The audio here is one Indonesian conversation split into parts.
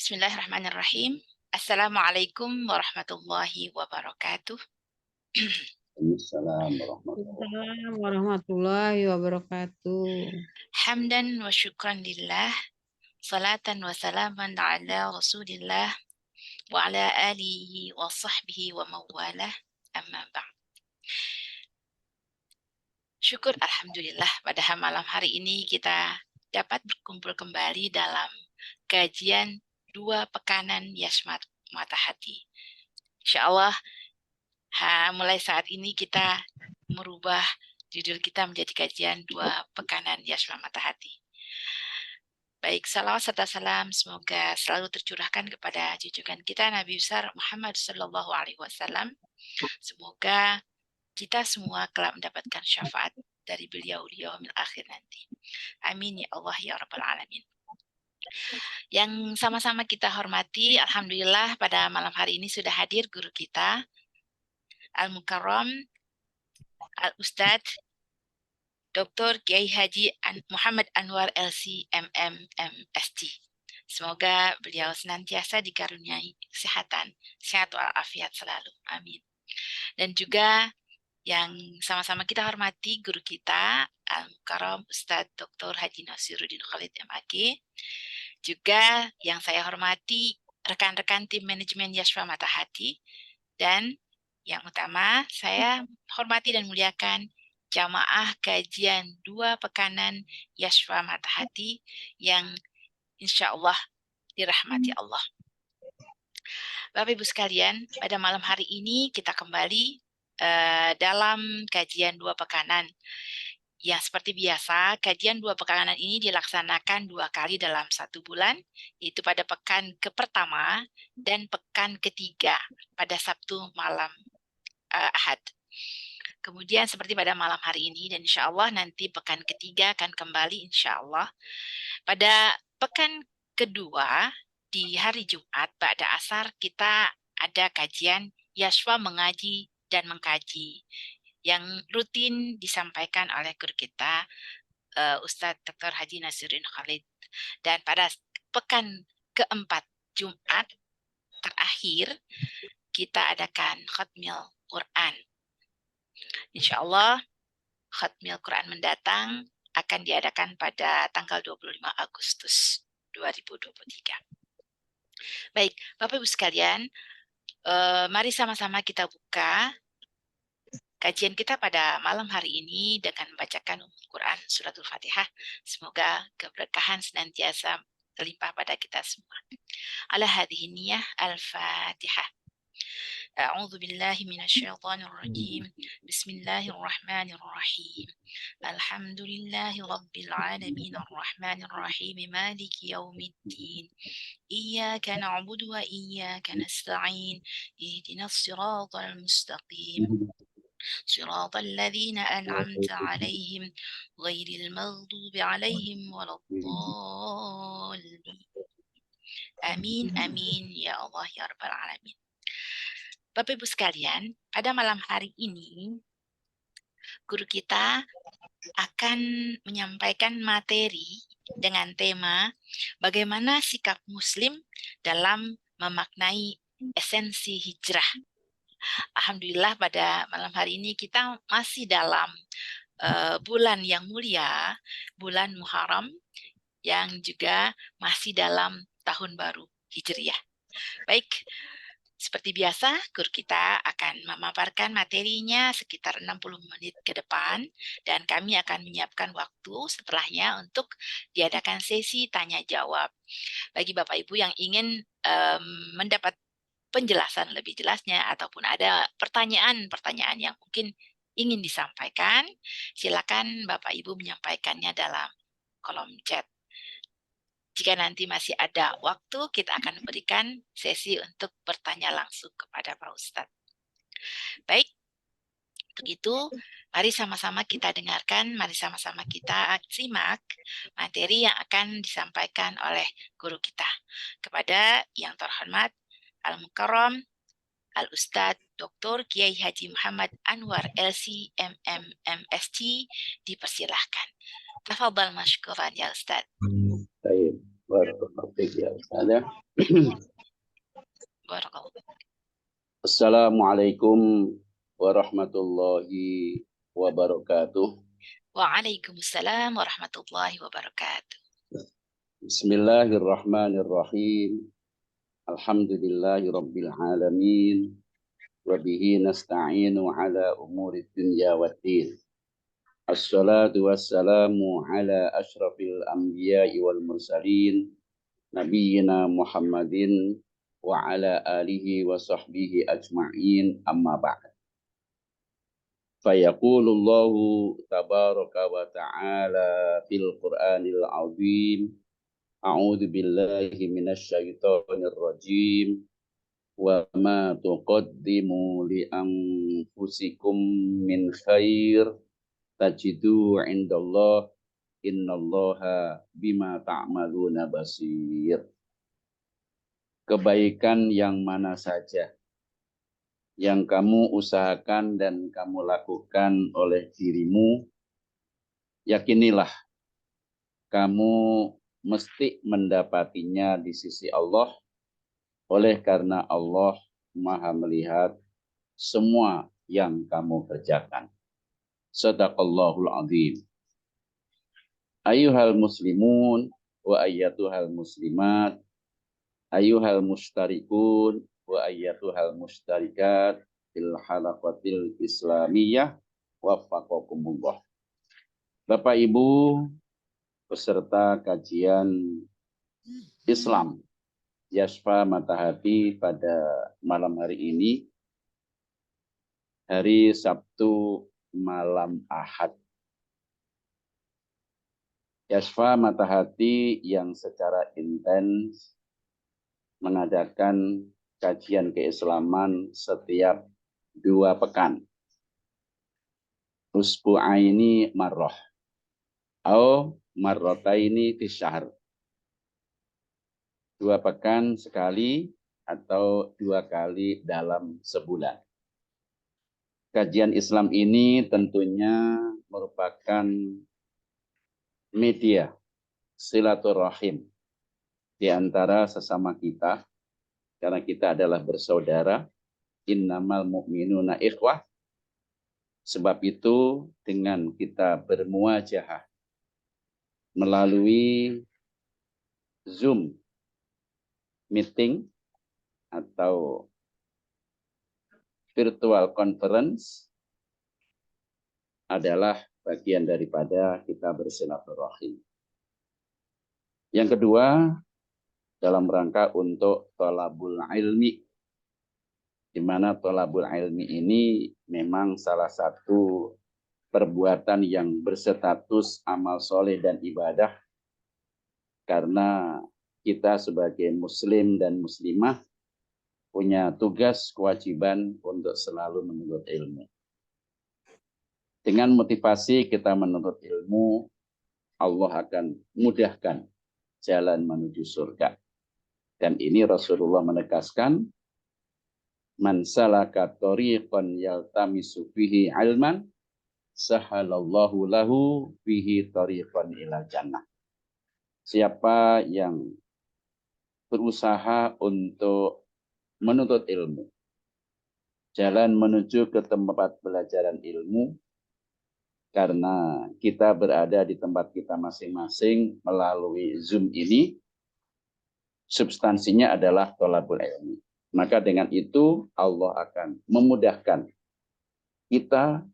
Bismillahirrahmanirrahim. Assalamualaikum warahmatullahi wabarakatuh. Waalaikumsalam warahmatullahi Waalaikumsalam warahmatullahi wabarakatuh. Hamdan wa syukran lillah. Salatan wa salaman ala rasulillah. Wa ala alihi wa sahbihi wa mawalah. Amma ba'd. Syukur Alhamdulillah pada malam hari ini kita dapat berkumpul kembali dalam kajian 2 pekanan Yasmat Mata Hati. InsyaAllah mulai saat ini kita merubah judul kita menjadi kajian 2 pekanan Yasmat Mata Hati. Baik, salawat serta salam semoga selalu tercurahkan kepada junjungan kita Nabi besar Muhammad sallallahu alaihi wasallam. Semoga kita semua kelak mendapatkan syafaat dari beliau di yaumil akhir nanti. Amin ya Allah ya rabbal alamin. Yang sama-sama kita hormati, alhamdulillah pada malam hari ini sudah hadir guru kita Al-Mukarram Al-Ustadz Dr. Kiai Haji Muhammad Anwar LC MM MST. Semoga beliau senantiasa dikaruniai kesehatan, sehat walafiat selalu. Amin. Dan juga yang sama-sama kita hormati guru kita Al-Mukarram Ustadz Dr. Haji Nasiruddin Khalid MAG. Juga yang saya hormati rekan-rekan tim manajemen Yasfa Mata Hati. Dan yang utama saya hormati dan muliakan jamaah kajian 2 pekanan Yasfa Mata Hati yang insya Allah dirahmati Allah. Bapak Ibu sekalian, pada malam hari ini kita kembali dalam kajian 2 pekanan. Yang seperti biasa, kajian 2 pekanan ini dilaksanakan 2 kali dalam 1 bulan, yaitu pada pekan pertama dan pekan ketiga pada Sabtu malam Ahad. Kemudian seperti pada malam hari ini dan insya Allah nanti pekan ketiga akan kembali insya Allah. Pada pekan kedua di hari Jumat pada asar kita ada kajian Yasfa mengaji dan mengkaji yang rutin disampaikan oleh guru kita Ustadz Dr. Haji Nasiruddin Khalid. Dan pada pekan keempat Jumat terakhir kita adakan khatmil Quran. Insya Allah khatmil Quran mendatang akan diadakan pada tanggal 25 Agustus 2023. Baik, Bapak Ibu sekalian, mari sama-sama kita buka kajian kita pada malam hari ini dengan membacakan Quran Suratul Fatihah. Semoga keberkahan senantiasa terlimpah pada kita semua. Ala hadhihi niyah al-Fatihah. أعوذ بالله من الشيطان الرجيم بسم الله الرحمن الرحيم الحمد لله رب العالمين الرحمن الرحيم مالك يوم الدين إياك نعبد وإياك نستعين اهدنا الصراط المستقيم صراط الذين أنعمت عليهم غير المغضوب عليهم ولا الضالين آمين آمين يا الله يا رب العالمين. Bapak Ibu sekalian, pada malam hari ini guru kita akan menyampaikan materi dengan tema bagaimana sikap Muslim dalam memaknai esensi hijrah. Alhamdulillah pada malam hari ini kita masih dalam bulan yang mulia, bulan Muharram, yang juga masih dalam tahun baru Hijriah. Baik, seperti biasa, guru kita akan memaparkan materinya sekitar 60 menit ke depan dan kami akan menyiapkan waktu setelahnya untuk diadakan sesi tanya-jawab. Bagi Bapak Ibu yang ingin mendapat penjelasan lebih jelasnya ataupun ada pertanyaan-pertanyaan yang mungkin ingin disampaikan, silakan Bapak Ibu menyampaikannya dalam kolom chat. Jika nanti masih ada waktu, kita akan memberikan sesi untuk bertanya langsung kepada Pak Ustadz. Baik, untuk itu mari sama-sama kita dengarkan, mari sama-sama kita simak materi yang akan disampaikan oleh guru kita. Kepada yang terhormat Al-Mukarram Al-Ustadz Dr. Kiai Haji Muhammad Anwar LC MM MST dipersilahkan. Tafadhal mashkuran ya Ustadz. Baik, barakallahu Baik ya Ustaz ya. Barakallah. Assalamualaikum warahmatullahi wabarakatuh. Waalaikumsalam warahmatullahi wabarakatuh. Bismillahirrahmanirrahim. Alhamdulillahi rabbil alamin. Wabihi nasta'inu ala umuri dunya waddin. Assalatu wassalamu ala ashrafil anbiya'i wal mursalin. Nabiyyina Muhammadin wa ala alihi wa sahbihi ajma'in amma ba'd. Fayaqulullahu tabaraka wa ta'ala fil Qur'anil azim. A'udzu billahi minasy syaithanir rajim. Wa ma tuqaddimu li anfusikum min khair tajidu 'indallah innallaha bima ta'maluna basir. Kebaikan yang mana saja yang kamu usahakan dan kamu lakukan oleh dirimu, yakinilah kamu mesti mendapatinya di sisi Allah, oleh karena Allah Maha melihat semua yang kamu kerjakan. Shadaqallahul azim. Ayyuhal muslimun wa ayyatuhal muslimat, ayyuhal mustarikun wa ayyatuhal mustarikat fil halaqatil islamiyah waffaqakumullah. Bapak Ibu peserta kajian Islam Yashfa Mata Hati pada malam hari ini, hari Sabtu malam Ahad. Yashfa Mata Hati yang secara intens mengadakan kajian keislaman setiap 2 pekan. Usbu'aini marrah. Atau marrataini fi syahr. 2 pekan sekali atau 2 kali dalam sebulan. Kajian Islam ini tentunya merupakan media silaturahim di antara sesama kita, karena kita adalah bersaudara. Innamal mu'minuna ikhwah. Sebab itu dengan kita bermuajahah melalui Zoom meeting atau virtual conference adalah bagian daripada kita bersilaturahim. Yang kedua, dalam rangka untuk thalabul ilmi, di mana thalabul ilmi ini memang salah satu perbuatan yang berstatus amal soleh dan ibadah, karena kita sebagai muslim dan muslimah punya tugas kewajiban untuk selalu menuntut ilmu. Dengan motivasi kita menuntut ilmu, Allah akan mudahkan jalan menuju surga. Dan ini Rasulullah menegaskan, man salaka tariqan yaltamisu fihi ilman, sahalallahu lahu fihi tariqan ila jannah. Siapa yang berusaha untuk menuntut ilmu, jalan menuju ke tempat pelajaran ilmu, karena kita berada di tempat kita masing-masing melalui Zoom ini, substansinya adalah thalabul ilmi. Maka dengan itu Allah akan memudahkan kita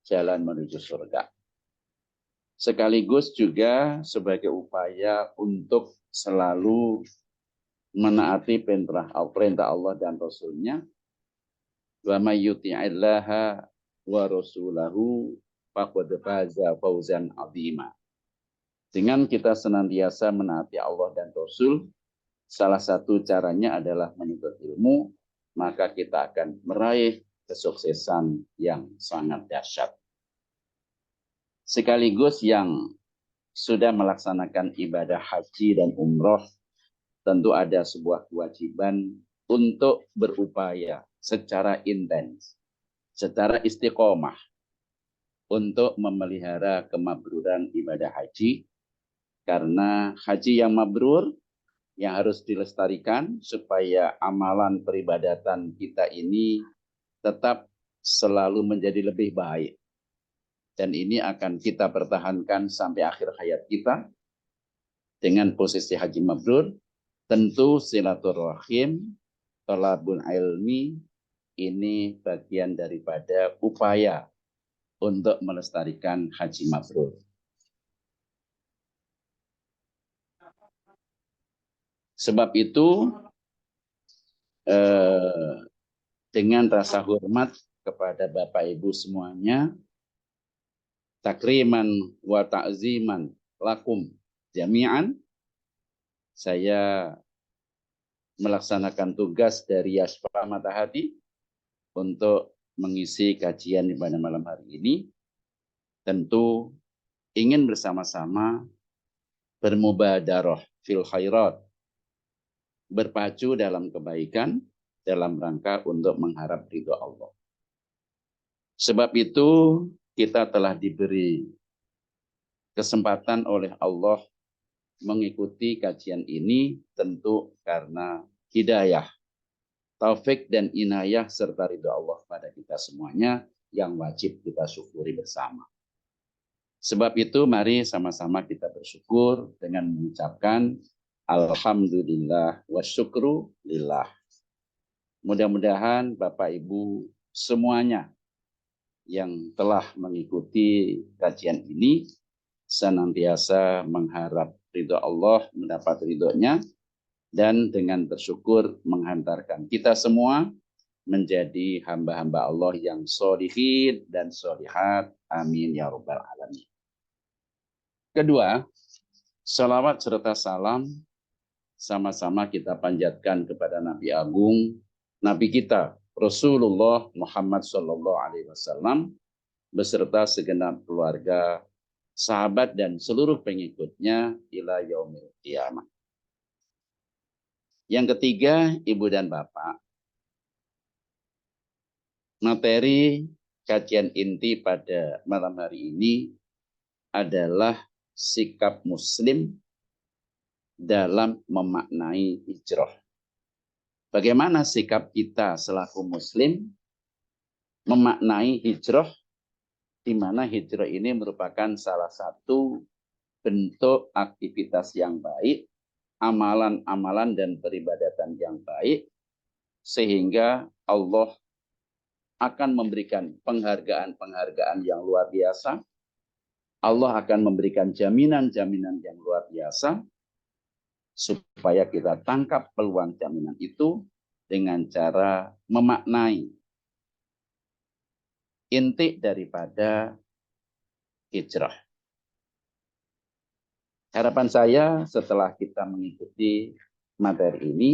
jalan menuju surga. Sekaligus juga sebagai upaya untuk selalu menaati perintah Allah dan Rasul-Nya. Wa may yuti'illaha wa rasulahu faqad faza fawzan 'azima. Dengan kita senantiasa menaati Allah dan Rasul, salah satu caranya adalah menuntut ilmu, maka kita akan meraih kesuksesan yang sangat dahsyat. Sekaligus yang sudah melaksanakan ibadah haji dan umroh, tentu ada sebuah kewajiban untuk berupaya secara intens, secara istiqomah, untuk memelihara kemabruran ibadah haji, karena haji yang mabrur yang harus dilestarikan supaya amalan peribadatan kita ini tetap selalu menjadi lebih baik. Dan ini akan kita pertahankan sampai akhir hayat kita dengan posisi haji mabrur. Tentu silaturahim, thalabul ilmi, ini bagian daripada upaya untuk melestarikan haji mabrur. Sebab itu, dengan rasa hormat kepada Bapak Ibu semuanya, takriman wa ta'ziman lakum jami'an, saya melaksanakan tugas dari Yashfa Mata Hati untuk mengisi kajian pada malam hari ini. Tentu ingin bersama-sama bermubadarah fil khairat, berpacu dalam kebaikan dalam rangka untuk mengharap ridho Allah. Sebab itu kita telah diberi kesempatan oleh Allah mengikuti kajian ini tentu karena hidayah, taufik dan inayah serta ridho Allah pada kita semuanya yang wajib kita syukuri bersama. Sebab itu mari sama-sama kita bersyukur dengan mengucapkan alhamdulillah wa syukru lillah. Mudah-mudahan Bapak Ibu semuanya yang telah mengikuti kajian ini senantiasa mengharap ridho Allah, mendapat ridhonya, dan dengan bersyukur menghantarkan kita semua menjadi hamba-hamba Allah yang sholihin dan sholihat. Amin ya rabbal alamin. Kedua, salawat serta salam sama-sama kita panjatkan kepada Nabi Agung, Nabi kita Rasulullah Muhammad SAW beserta segenap keluarga, sahabat dan seluruh pengikutnya ila yaumil qiyamah. Yang ketiga, Ibu dan Bapak, materi kajian inti pada malam hari ini adalah sikap Muslim dalam memaknai hijrah. Bagaimana sikap kita selaku Muslim memaknai hijrah, di mana hijrah ini merupakan salah satu bentuk aktivitas yang baik, amalan-amalan dan peribadatan yang baik, sehingga Allah akan memberikan penghargaan-penghargaan yang luar biasa. Allah akan memberikan jaminan-jaminan yang luar biasa, supaya kita tangkap peluang jaminan itu dengan cara memaknai inti daripada hijrah. Harapan saya setelah kita mengikuti materi ini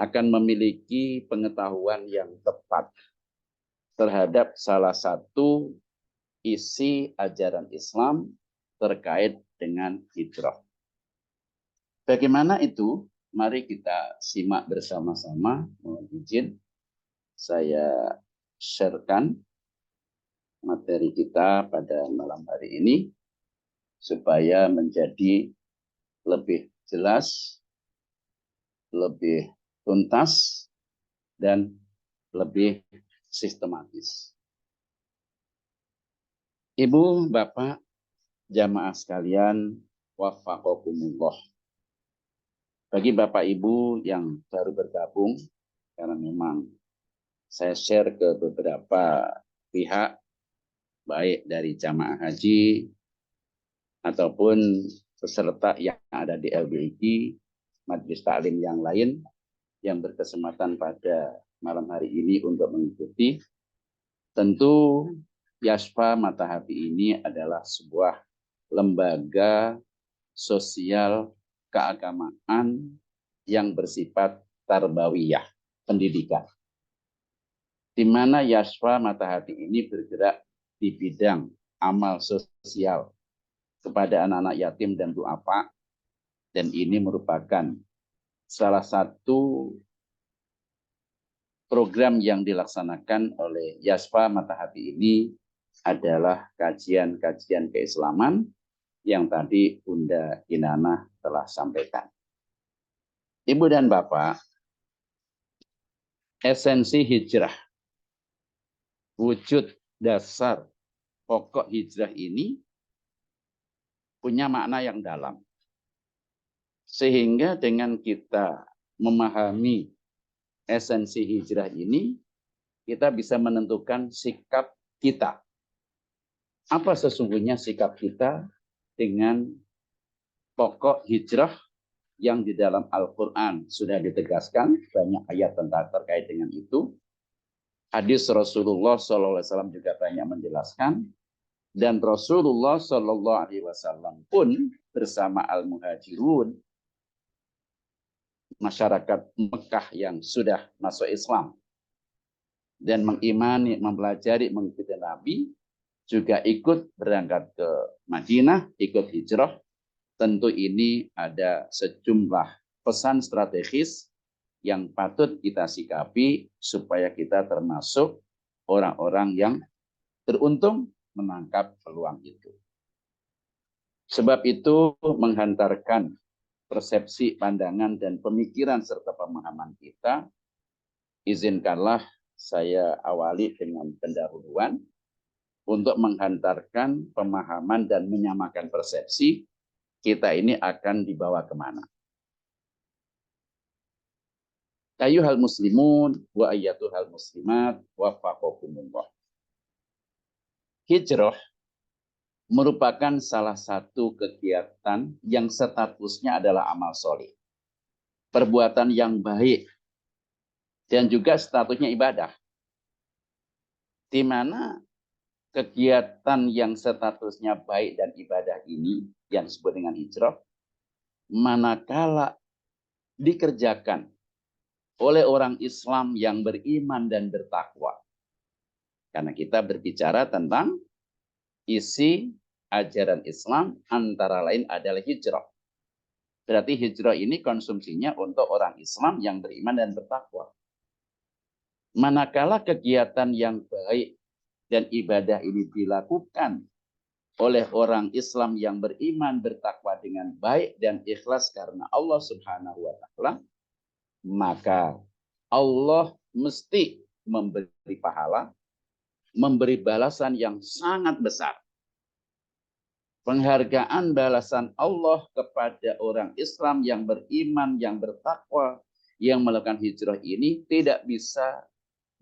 akan memiliki pengetahuan yang tepat terhadap salah satu isi ajaran Islam terkait dengan hijrah. Bagaimana itu? Mari kita simak bersama-sama. Mohon izin saya sharekan materi kita pada malam hari ini supaya menjadi lebih jelas, lebih tuntas, dan lebih sistematis. Ibu, Bapak, jamaah sekalian, wafaqakumullah. Bagi Bapak Ibu yang baru bergabung, karena memang saya share ke beberapa pihak, baik dari jamaah haji, ataupun peserta yang ada di LBIG, Majelis Taklim yang lain, yang berkesempatan pada malam hari ini untuk mengikuti. Tentu Yashfa Mata Hati ini adalah sebuah lembaga sosial keagamaan yang bersifat tarbawiyah, pendidikan. Di mana Yashfa Mata Hati ini bergerak di bidang amal sosial kepada anak-anak yatim dan duafa, dan ini merupakan salah satu program yang dilaksanakan oleh Yashfa Mata Hati ini adalah kajian-kajian keislaman yang tadi Bunda Inanah telah sampaikan. Ibu dan Bapak, esensi hijrah, wujud dasar pokok hijrah ini punya makna yang dalam. Sehingga dengan kita memahami esensi hijrah ini, kita bisa menentukan sikap kita. Apa sesungguhnya sikap kita dengan pokok hijrah yang di dalam Al-Quran sudah ditegaskan, banyak ayat tentang terkait dengan itu. Hadis Rasulullah SAW juga banyak menjelaskan, dan Rasulullah SAW pun bersama Al-Muhajirun, masyarakat Mekah yang sudah masuk Islam dan mengimani, mempelajari, mengikuti Nabi, juga ikut berangkat ke Madinah, ikut hijrah. Tentu ini ada sejumlah pesan strategis yang patut kita sikapi supaya kita termasuk orang-orang yang beruntung menangkap peluang itu. Sebab itu menghantarkan persepsi, pandangan, dan pemikiran serta pemahaman kita, izinkanlah saya awali dengan pendahuluan untuk menghantarkan pemahaman dan menyamakan persepsi kita ini akan dibawa kemana. Ayyuhal muslimun wa ayyatuhal muslimat waffaqakumullah. Hijrah merupakan salah satu kegiatan yang statusnya adalah amal soleh, perbuatan yang baik, dan juga statusnya ibadah. Di mana kegiatan yang statusnya baik dan ibadah ini yang disebut dengan hijrah, manakala dikerjakan oleh orang Islam yang beriman dan bertakwa. Karena kita berbicara tentang isi ajaran Islam antara lain adalah hijrah. Berarti hijrah ini konsumsinya untuk orang Islam yang beriman dan bertakwa. Manakala kegiatan yang baik dan ibadah ini dilakukan oleh orang Islam yang beriman bertakwa dengan baik dan ikhlas karena Allah Subhanahu wa taala, maka Allah mesti memberi pahala, memberi balasan yang sangat besar. Penghargaan balasan Allah kepada orang Islam yang beriman, yang bertakwa, yang melakukan hijrah ini tidak bisa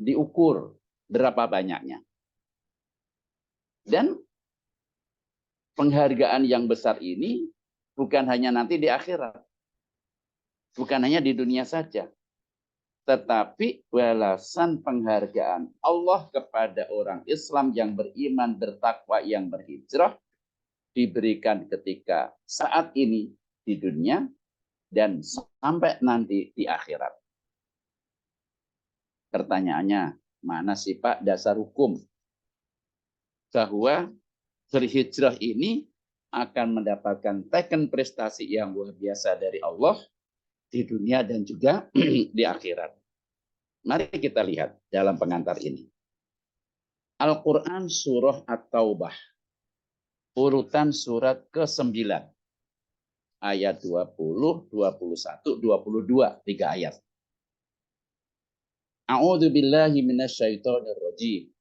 diukur berapa banyaknya. Dan penghargaan yang besar ini bukan hanya nanti di akhirat, bukan hanya di dunia saja, tetapi balasan penghargaan Allah kepada orang Islam yang beriman, bertakwa, yang berhijrah diberikan ketika saat ini di dunia dan sampai nanti di akhirat. Pertanyaannya, mana sih Pak dasar hukum bahwa berhijrah ini akan mendapatkan teken prestasi yang luar biasa dari Allah di dunia dan juga di akhirat? Mari kita lihat dalam pengantar ini. Al-Quran surah At-Taubah, urutan surat ke-9, ayat 20, 21, 22, 3 ayat. A'udzu billahi minasyaitonir rajim.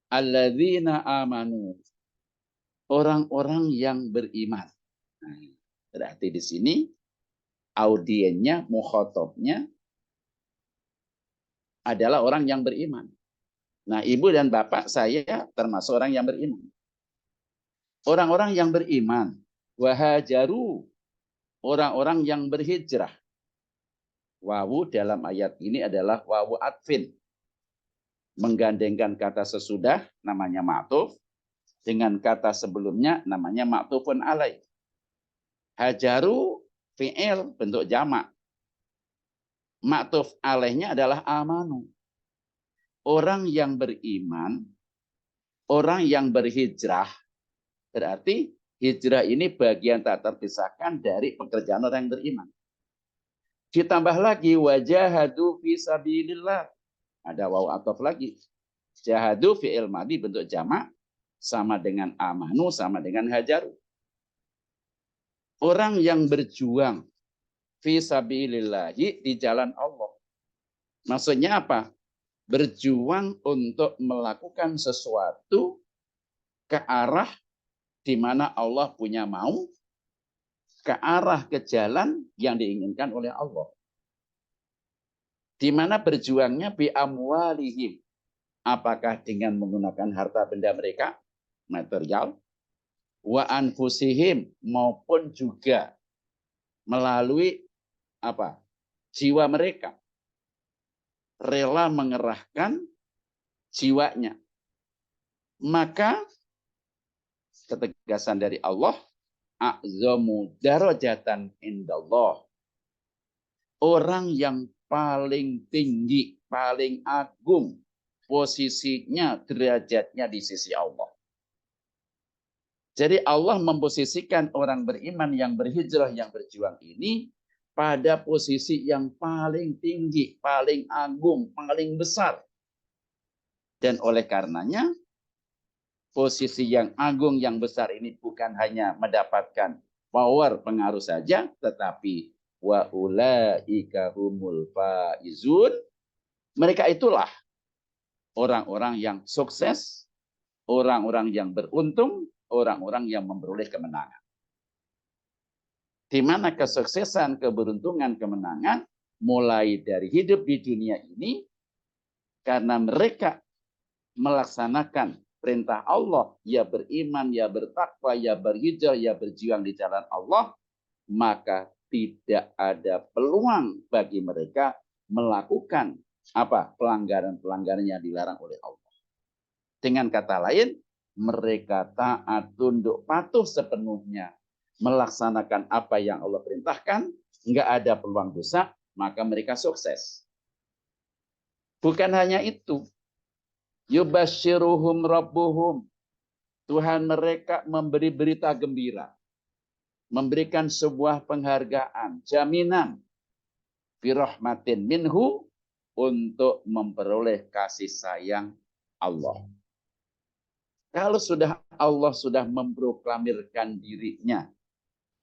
Alladzina amanu, orang-orang yang beriman. Nah, berarti di sini audiennya, mukhatabnya adalah orang yang beriman. Nah, ibu dan bapak saya termasuk orang yang beriman. Orang-orang yang beriman, wahajaru, orang-orang yang berhijrah. Wawu dalam ayat ini adalah wawu atfin, menggandengkan kata sesudah namanya ma'tuf dengan kata sebelumnya namanya ma'tufun alaih. Hajaru fi'il bentuk jamak. Ma'tuf alaihnya adalah amanu. Orang yang beriman, orang yang berhijrah, berarti hijrah ini bagian tak terpisahkan dari pekerjaan orang yang beriman. Ditambah lagi wajahadu fi sabilillah. Ada wawu ataf lagi. Jahadu fi'il madhi bentuk jamak sama dengan amanu sama dengan hajaru. Orang yang berjuang fi sabilillahi, di jalan Allah. Maksudnya apa? Berjuang untuk melakukan sesuatu ke arah di mana Allah punya mau, ke arah ke jalan yang diinginkan oleh Allah. Di mana berjuangnya bi amwalihim. Apakah dengan menggunakan harta benda mereka, material, wa anfusihim, maupun juga melalui apa? Jiwa mereka. Rela mengerahkan jiwanya. Maka ketegasan dari Allah, a'zamu darajatan indallah. Orang yang paling tinggi, paling agung posisinya, derajatnya di sisi Allah. Jadi Allah memposisikan orang beriman yang berhijrah, yang berjuang ini pada posisi yang paling tinggi, paling agung, paling besar. Dan oleh karenanya, posisi yang agung, yang besar ini bukan hanya mendapatkan power, pengaruh saja, tetapi wa ulaika humul faizun. Mereka itulah orang-orang yang sukses, orang-orang yang beruntung, orang-orang yang memperoleh kemenangan. Di mana kesuksesan, keberuntungan, kemenangan mulai dari hidup di dunia ini karena mereka melaksanakan perintah Allah, ya beriman, ya bertakwa, ya berhijrah, ya berjuang di jalan Allah, maka tidak ada peluang bagi mereka melakukan pelanggaran-pelanggaran yang dilarang oleh Allah. Dengan kata lain, mereka taat, tunduk, patuh sepenuhnya melaksanakan apa yang Allah perintahkan, nggak ada peluang dosa, maka mereka sukses. Bukan hanya itu, yubasyiruhum rabbuhum, Tuhan mereka memberi berita gembira, memberikan sebuah penghargaan, jaminan, birahmatin minhu, untuk memperoleh kasih sayang Allah. Kalau Allah sudah memproklamirkan dirinya,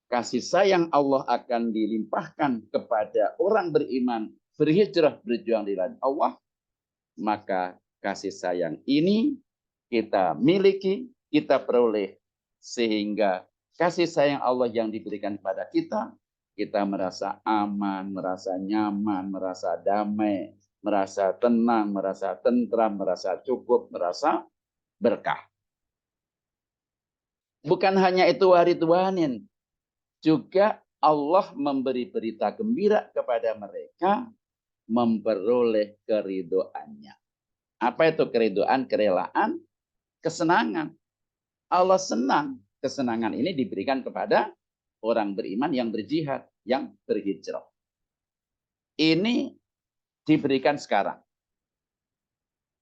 kasih sayang Allah akan dilimpahkan kepada orang beriman, berhijrah, berjuang di jalan Allah, maka kasih sayang ini kita miliki, kita peroleh, sehingga kasih sayang Allah yang diberikan kepada kita, kita merasa aman, merasa nyaman, merasa damai, merasa tenang, merasa tentram, merasa cukup, merasa berkah. Bukan hanya itu waridwanin, juga Allah memberi berita gembira kepada mereka, memperoleh keridoannya. Apa itu keridoan? Kerelaan, kesenangan. Allah senang. Kesenangan ini diberikan kepada orang beriman yang berjihad, yang berhijrah. Ini diberikan sekarang.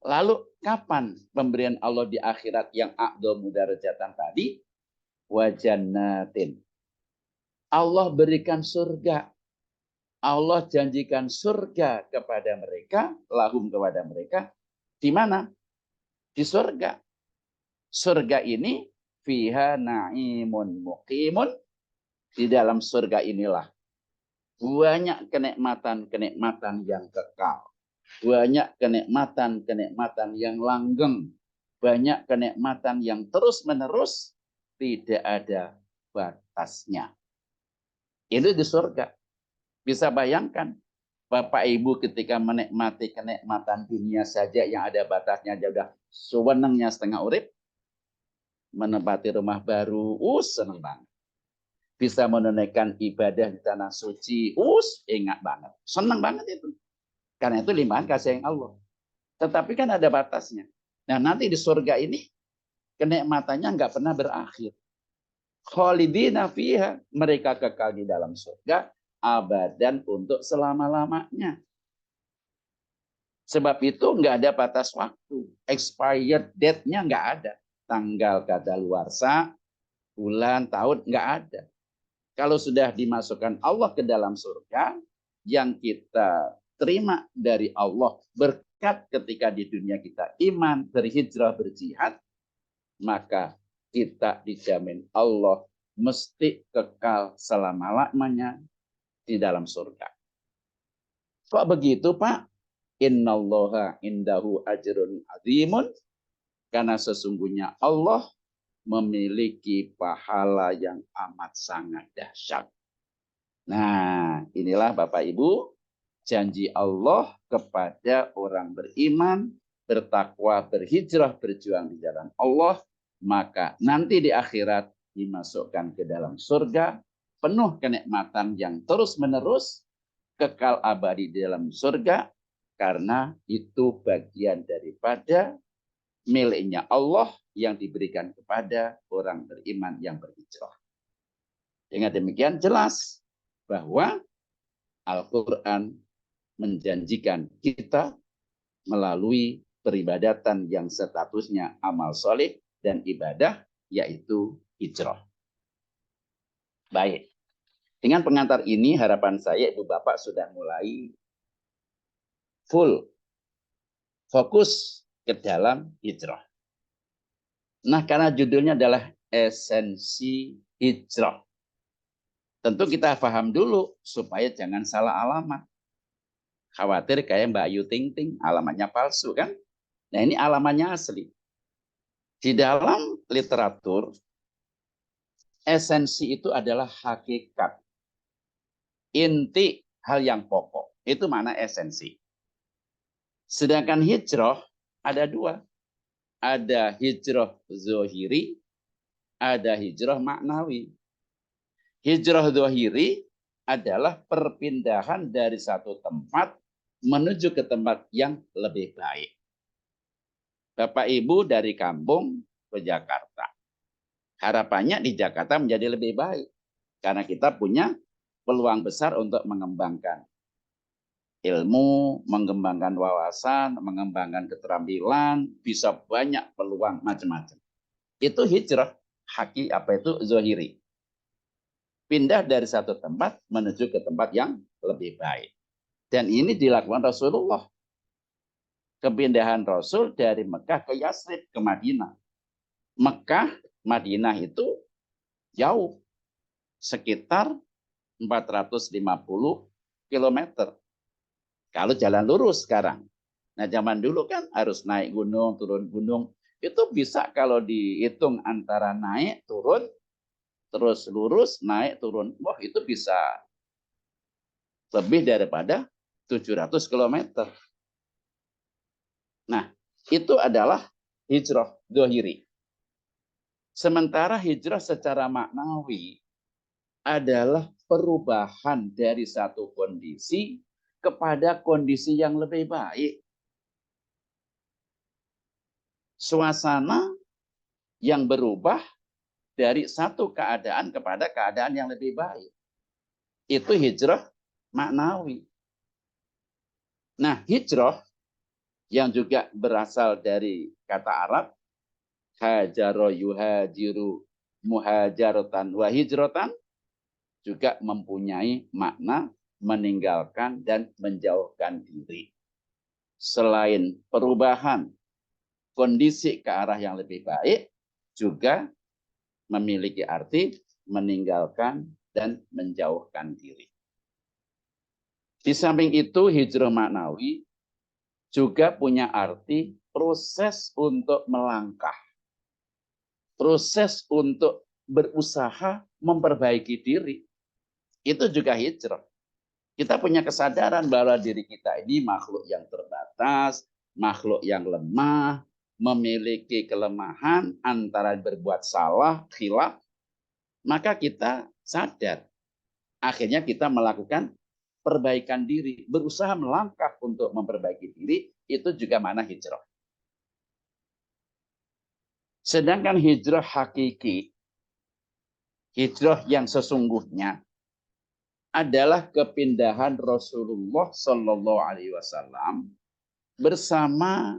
Lalu kapan pemberian Allah di akhirat yang a'dhamu darajatan tadi? Wa jannatin. Allah berikan surga. Allah janjikan surga kepada mereka, lahum kepada mereka. Di mana? Di surga. Surga ini fiha na'imun muqimun. Di dalam surga inilah banyak kenikmatan-kenikmatan yang kekal. Banyak kenikmatan-kenikmatan yang langgeng. Banyak kenikmatan yang terus-menerus, tidak ada batasnya. Itu di surga. Bisa bayangkan, Bapak Ibu ketika menikmati kenikmatan dunia saja yang ada batasnya, sudah sewenangnya setengah urip, menempati rumah baru, senang banget. Bisa menunaikan ibadah di tanah suci, ingat banget. Senang banget itu. Karena itu limpahan kasih sayang Allah. Tetapi kan ada batasnya. Nah, nanti di surga ini kenikmatannya nggak pernah berakhir. Khalidina fiha, mereka kekal di dalam surga abadan, untuk selama-lamanya. Sebab itu nggak ada batas waktu, expired date-nya nggak ada, tanggal kadaluarsa, bulan, tahun, nggak ada. Kalau sudah dimasukkan Allah ke dalam surga, yang kita terima dari Allah berkat ketika di dunia kita iman, berhijrah, berjihad, maka kita dijamin Allah mesti kekal selama-lamanya di dalam surga. Kok begitu, Pak? Innallaha indahu ajrun azimun. Karena sesungguhnya Allah memiliki pahala yang amat sangat dahsyat. Nah, inilah Bapak Ibu, janji Allah kepada orang beriman, bertakwa, berhijrah, berjuang di jalan Allah, maka nanti di akhirat dimasukkan ke dalam surga, penuh kenikmatan yang terus-menerus, kekal abadi di dalam surga, karena itu bagian daripada miliknya Allah yang diberikan kepada orang beriman yang berhijrah. Dengan demikian jelas bahwa Al-Quran menjanjikan kita melalui peribadatan yang statusnya amal soleh dan ibadah, yaitu hijrah. Baik, dengan pengantar ini harapan saya Ibu Bapak sudah mulai full fokus ke dalam hijrah. Nah, karena judulnya adalah esensi hijrah. Tentu kita paham dulu supaya jangan salah alamat. Khawatir kayak Mbak Ayu Ting Ting, alamatnya palsu kan? Nah, ini alamatnya asli. Di dalam literatur, esensi itu adalah hakikat. Inti hal yang pokok. Itu mana esensi. Sedangkan hijrah ada dua. Ada hijrah zohiri, ada hijrah maknawi. Hijrah zohiri adalah perpindahan dari satu tempat menuju ke tempat yang lebih baik. Bapak Ibu dari kampung ke Jakarta. Harapannya di Jakarta menjadi lebih baik. Karena kita punya peluang besar untuk mengembangkan ilmu, mengembangkan wawasan, mengembangkan keterampilan, bisa banyak peluang macam-macam. Itu hijrah, itu zohiri. Pindah dari satu tempat menuju ke tempat yang lebih baik. Dan ini dilakukan Rasulullah. Kepindahan Rasul dari Mekah ke Yasrib, ke Madinah. Mekah, Madinah itu jauh. Sekitar 450 km. Kalau jalan lurus sekarang. Nah, zaman dulu kan harus naik gunung, turun gunung. Itu bisa kalau dihitung antara naik, turun, terus lurus, naik, turun. Wah, itu bisa lebih daripada 700 km. Nah, itu adalah hijrah zohiri. Sementara hijrah secara maknawi adalah perubahan dari satu kondisi kepada kondisi yang lebih baik. Suasana yang berubah dari satu keadaan kepada keadaan yang lebih baik. Itu hijrah maknawi. Nah, hijrah yang juga berasal dari kata Arab, hajaro yuhajiru muhajaratan wa hijratan, juga mempunyai makna meninggalkan dan menjauhkan diri. Selain perubahan kondisi ke arah yang lebih baik, juga memiliki arti meninggalkan dan menjauhkan diri. Di samping itu, hijrah maknawi juga punya arti proses untuk melangkah. Proses untuk berusaha memperbaiki diri. Itu juga hijrah. Kita punya kesadaran bahwa diri kita ini makhluk yang terbatas, makhluk yang lemah, memiliki kelemahan antara berbuat salah, khilaf, maka kita sadar. Akhirnya kita melakukan perbaikan diri, berusaha melangkah untuk memperbaiki diri, itu juga makna hijrah. Sedangkan hijrah hakiki, hijrah yang sesungguhnya adalah kepindahan Rasulullah Shallallahu Alaihi Wasallam bersama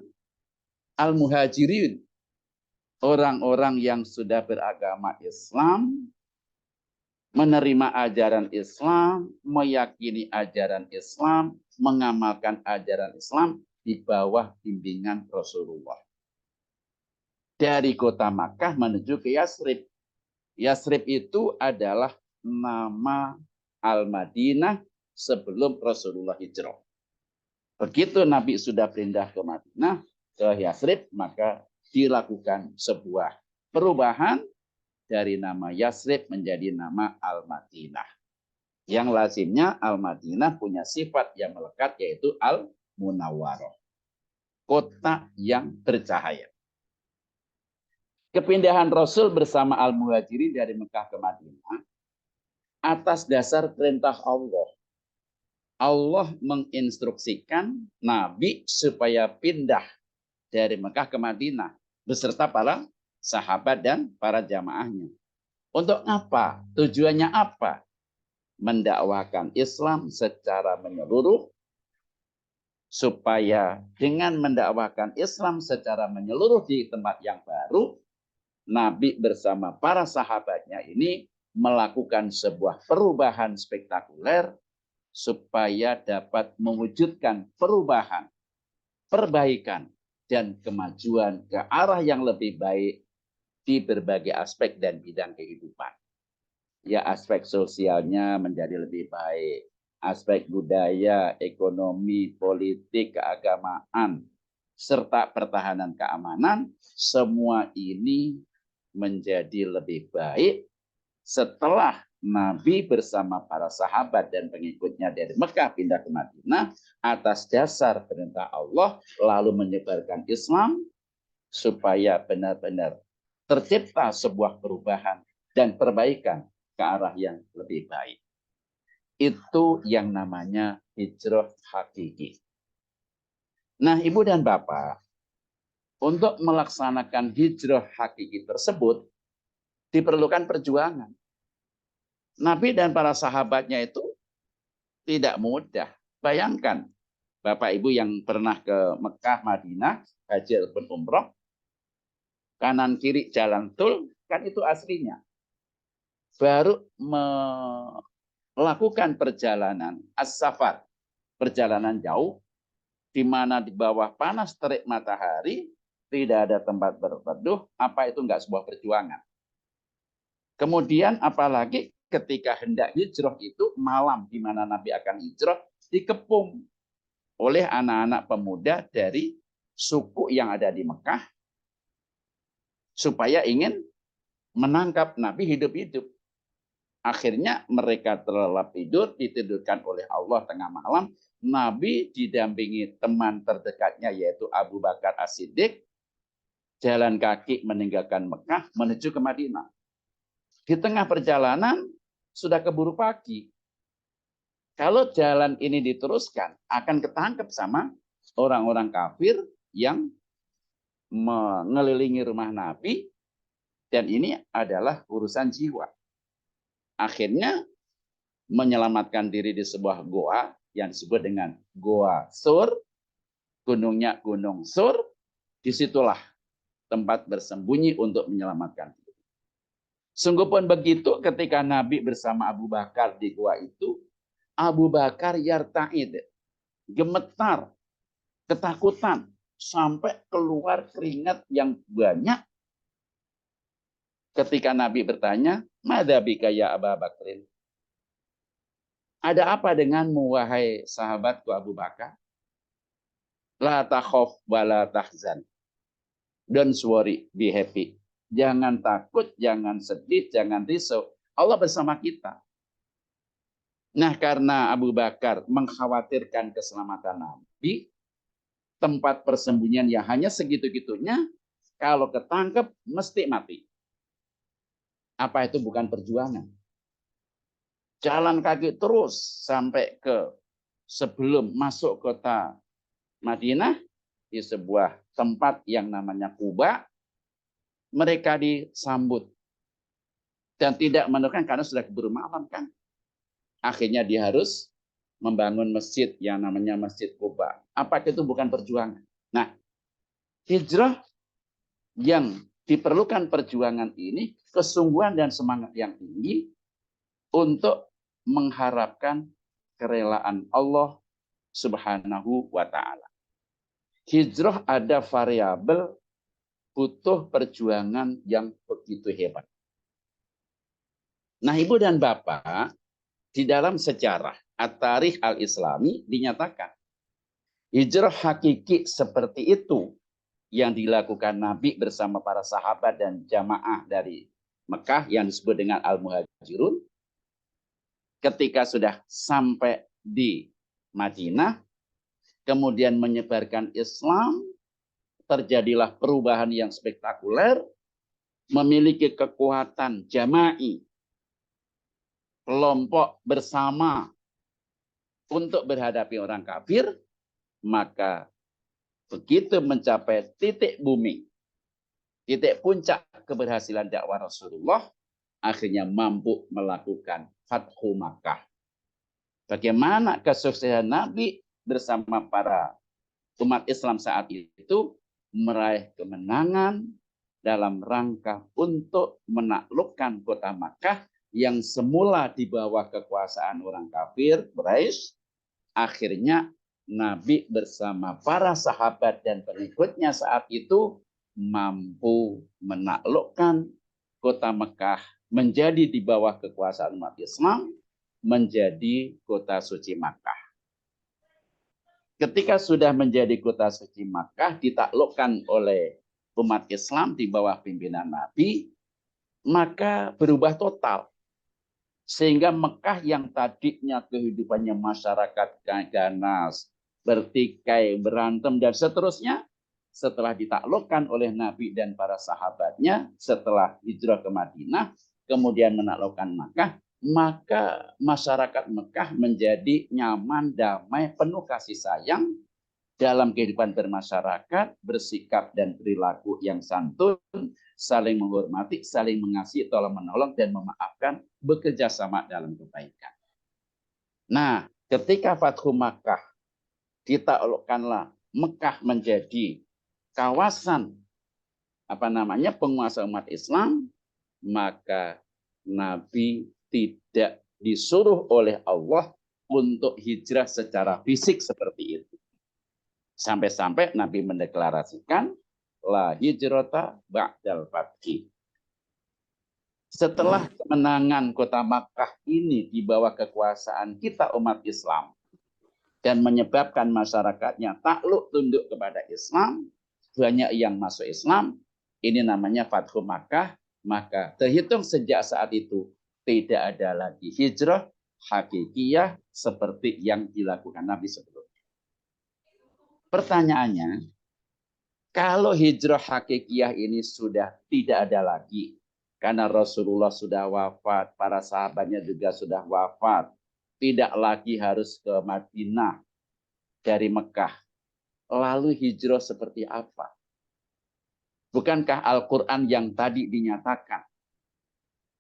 al-muhajirin, orang-orang yang sudah beragama Islam, menerima ajaran Islam, meyakini ajaran Islam, mengamalkan ajaran Islam di bawah bimbingan Rasulullah. Dari kota Makkah menuju ke Yasrib. Yasrib itu adalah nama Al-Madinah sebelum Rasulullah hijrah. Begitu Nabi sudah pindah ke Madinah, ke Yasrib, maka dilakukan sebuah perubahan dari nama Yasrib menjadi nama Al-Madinah. Yang lazimnya Al-Madinah punya sifat yang melekat, yaitu Al-Munawwarah, kota yang bercahaya. Kepindahan Rasul bersama Al-Muhajirin dari Mekah ke Madinah atas dasar perintah Allah. Allah menginstruksikan Nabi supaya pindah dari Mekah ke Madinah beserta para sahabat dan para jamaahnya. Untuk apa? Tujuannya apa? Mendakwahkan Islam secara menyeluruh, supaya dengan mendakwahkan Islam secara menyeluruh di tempat yang baru, Nabi bersama para sahabatnya ini melakukan sebuah perubahan spektakuler supaya dapat mewujudkan perubahan, perbaikan, dan kemajuan ke arah yang lebih baik di berbagai aspek dan bidang kehidupan. Ya, aspek sosialnya menjadi lebih baik, aspek budaya, ekonomi, politik, keagamaan, serta pertahanan keamanan, semua ini menjadi lebih baik setelah Nabi bersama para sahabat dan pengikutnya dari Mekah pindah ke Madinah atas dasar perintah Allah, lalu menyebarkan Islam supaya benar-benar tercipta sebuah perubahan dan perbaikan ke arah yang lebih baik. Itu yang namanya hijrah hakiki. Nah, Ibu dan Bapak, untuk melaksanakan hijrah hakiki tersebut diperlukan perjuangan. Nabi dan para sahabatnya itu tidak mudah. Bayangkan, Bapak Ibu yang pernah ke Mekah, Madinah, haji ataupun umroh, kanan kiri jalan tol, kan itu aslinya. Baru melakukan perjalanan as-safar, perjalanan jauh, di mana di bawah panas terik matahari, tidak ada tempat berteduh, apa itu enggak sebuah perjuangan. Kemudian apalagi ketika hendak hijrah itu malam di mana Nabi akan hijrah dikepung oleh anak-anak pemuda dari suku yang ada di Mekah supaya ingin menangkap Nabi hidup-hidup. Akhirnya mereka terlelap tidur, ditidurkan oleh Allah tengah malam. Nabi didampingi teman terdekatnya yaitu Abu Bakar As-Siddiq, jalan kaki meninggalkan Mekah menuju ke Madinah. Di tengah perjalanan sudah keburu pagi. Kalau jalan ini diteruskan, akan ketangkep sama orang-orang kafir yang mengelilingi rumah Nabi, dan ini adalah urusan jiwa. Akhirnya menyelamatkan diri di sebuah goa yang disebut dengan Goa Sur, gunungnya Gunung Sur, disitulah tempat bersembunyi untuk menyelamatkan diri. Sungguh pun begitu ketika Nabi bersama Abu Bakar di goa itu, Abu Bakar yarta'id, gemetar, ketakutan, sampai keluar keringat yang banyak. Ketika Nabi bertanya, "Madza bika ya Abu Bakrin?" Ada apa denganmu wahai sahabatku Abu Bakar? La takhaf wa la tahzan. Don't worry, be happy. Jangan takut, jangan sedih, jangan risau. Allah bersama kita. Nah, karena Abu Bakar mengkhawatirkan keselamatan Nabi, tempat persembunyian yang hanya segitu-gitunya, kalau ketangkep mesti mati. Apa itu bukan perjuangan? Jalan kaki terus sampai ke sebelum masuk kota Madinah, di sebuah tempat yang namanya Quba, mereka disambut dan tidak menemukan karena sudah keburu malam kan. Akhirnya dia harus membangun masjid yang namanya Masjid Quba. Apa itu bukan perjuangan? Nah, hijrah yang diperlukan perjuangan ini, kesungguhan dan semangat yang tinggi untuk mengharapkan kerelaan Allah Subhanahu wa Ta'ala. Hijrah ada variabel butuh perjuangan yang begitu hebat. Nah, Ibu dan Bapak, di dalam sejarah At-Tarikh Al-Islami dinyatakan hijrah hakiki seperti itu yang dilakukan Nabi bersama para sahabat dan jamaah dari Mekah yang disebut dengan Al-Muhajirun. Ketika sudah sampai di Madinah, kemudian menyebarkan Islam, terjadilah perubahan yang spektakuler, memiliki kekuatan jama'i, kelompok bersama untuk berhadapi orang kafir, maka begitu mencapai titik booming, titik puncak keberhasilan dakwah Rasulullah, akhirnya mampu melakukan Fathu Makkah. Bagaimana kesuksesan Nabi bersama para umat Islam saat itu meraih kemenangan dalam rangka untuk menaklukkan kota Makkah yang semula di bawah kekuasaan orang kafir Quraisy. Akhirnya Nabi bersama para sahabat dan pengikutnya saat itu mampu menaklukkan kota Mekah menjadi di bawah kekuasaan umat Islam, menjadi kota suci Makkah. Ketika sudah menjadi kota suci Makkah, ditaklukkan oleh umat Islam di bawah pimpinan Nabi, maka berubah total. Sehingga Mekah yang tadinya kehidupannya masyarakat ganas, bertikai, berantem, dan seterusnya, setelah ditaklukkan oleh Nabi dan para sahabatnya, setelah hijrah ke Madinah, kemudian menaklukkan Makkah, maka masyarakat Mekah menjadi nyaman, damai, penuh kasih sayang dalam kehidupan bermasyarakat, bersikap dan perilaku yang santun, saling menghormati, saling mengasihi, tolong menolong, dan memaafkan, bekerja sama dalam kebaikan. Nah, ketika Fathu Makkah, ditaklukkanlah Mekah menjadi kawasan penguasa umat Islam, maka Nabi tidak disuruh oleh Allah untuk hijrah secara fisik seperti itu. Sampai-sampai Nabi mendeklarasikan la hijrata ba'dal fathi. Setelah kemenangan kota Makkah ini di bawah kekuasaan kita umat Islam dan menyebabkan masyarakatnya takluk tunduk kepada Islam, banyak yang masuk Islam, ini namanya Fathu Makkah, maka terhitung sejak saat itu tidak ada lagi hijrah hakikiyah seperti yang dilakukan Nabi sebelumnya. Pertanyaannya, kalau hijrah hakikiyah ini sudah tidak ada lagi, karena Rasulullah sudah wafat, para sahabatnya juga sudah wafat, tidak lagi harus ke Madinah dari Mekah, lalu hijrah seperti apa? Bukankah Al-Quran yang tadi dinyatakan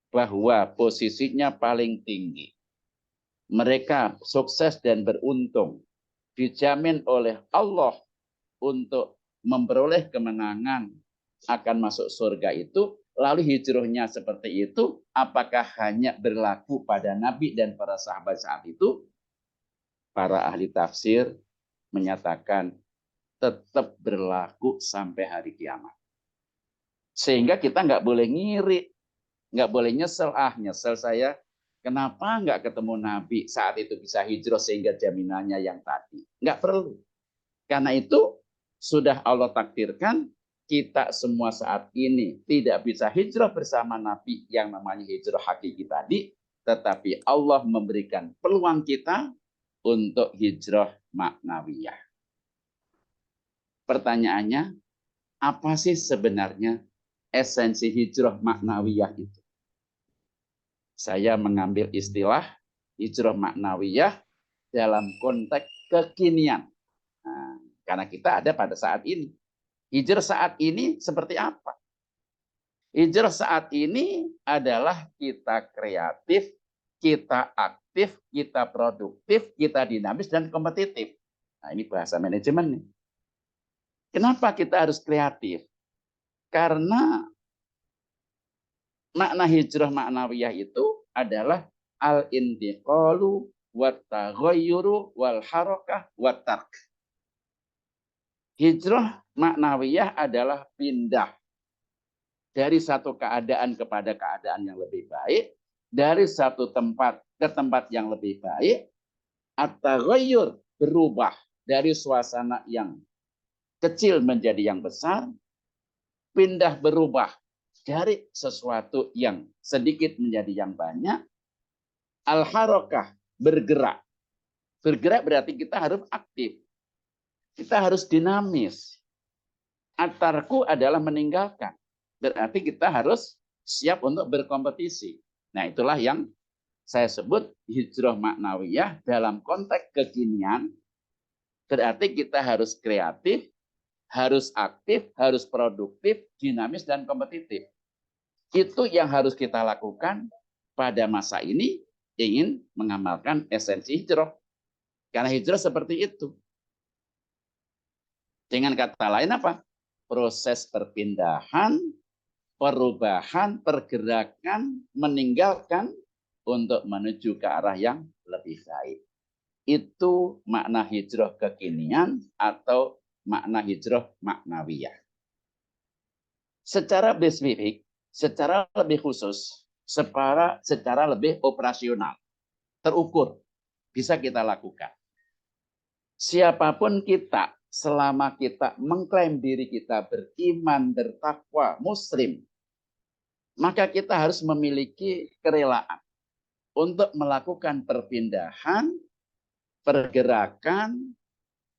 bahwa posisinya paling tinggi, mereka sukses dan beruntung, dijamin oleh Allah untuk memperoleh kemenangan akan masuk surga itu, lalu hijrahnya seperti itu, apakah hanya berlaku pada Nabi dan para sahabat saat itu? Para ahli tafsir menyatakan tetap berlaku sampai hari kiamat. Sehingga kita nggak boleh ngiri, nggak boleh nyesel, nyesel saya, kenapa nggak ketemu Nabi saat itu bisa hijrah sehingga jaminannya yang tadi. Nggak perlu. Karena itu sudah Allah takdirkan kita semua saat ini tidak bisa hijrah bersama Nabi yang namanya hijrah hakiki tadi, tetapi Allah memberikan peluang kita untuk hijrah maknawiyah. Pertanyaannya, apa sih sebenarnya esensi hijrah maknawiyah itu? Saya mengambil istilah hijrah maknawiyah dalam konteks kekinian. Nah, karena kita ada pada saat ini. Hijrah saat ini seperti apa? Hijrah saat ini adalah kita kreatif, kita aktif, kita produktif, kita dinamis dan kompetitif. Nah, ini bahasa manajemen nih. Kenapa kita harus kreatif? Karena makna hijrah maknawiyah itu adalah al-intiqalu wat-taghayyuru wal harakah wat tark. Hijrah maknawiyah adalah pindah dari satu keadaan kepada keadaan yang lebih baik, dari satu tempat ke tempat yang lebih baik, at-taghayyur, berubah dari suasana yang kecil menjadi yang besar, pindah berubah dari sesuatu yang sedikit menjadi yang banyak, al-harakah, bergerak. Bergerak berarti kita harus aktif. Kita harus dinamis. At-tarku adalah meninggalkan. Berarti kita harus siap untuk berkompetisi. Nah, itulah yang saya sebut hijrah maknawiyah dalam konteks kekinian. Berarti kita harus kreatif, harus aktif, harus produktif, dinamis, dan kompetitif. Itu yang harus kita lakukan pada masa ini ingin mengamalkan esensi hijrah. Karena hijrah seperti itu. Dengan kata lain apa? Proses perpindahan, perubahan, pergerakan, meninggalkan untuk menuju ke arah yang lebih baik. Itu makna hijrah kekinian atau makna hijrah maknawiyah. Secara spesifik, secara lebih khusus, secara lebih operasional, terukur, bisa kita lakukan. Siapapun kita, selama kita mengklaim diri kita beriman, bertakwa, muslim, maka kita harus memiliki kerelaan untuk melakukan perpindahan, pergerakan,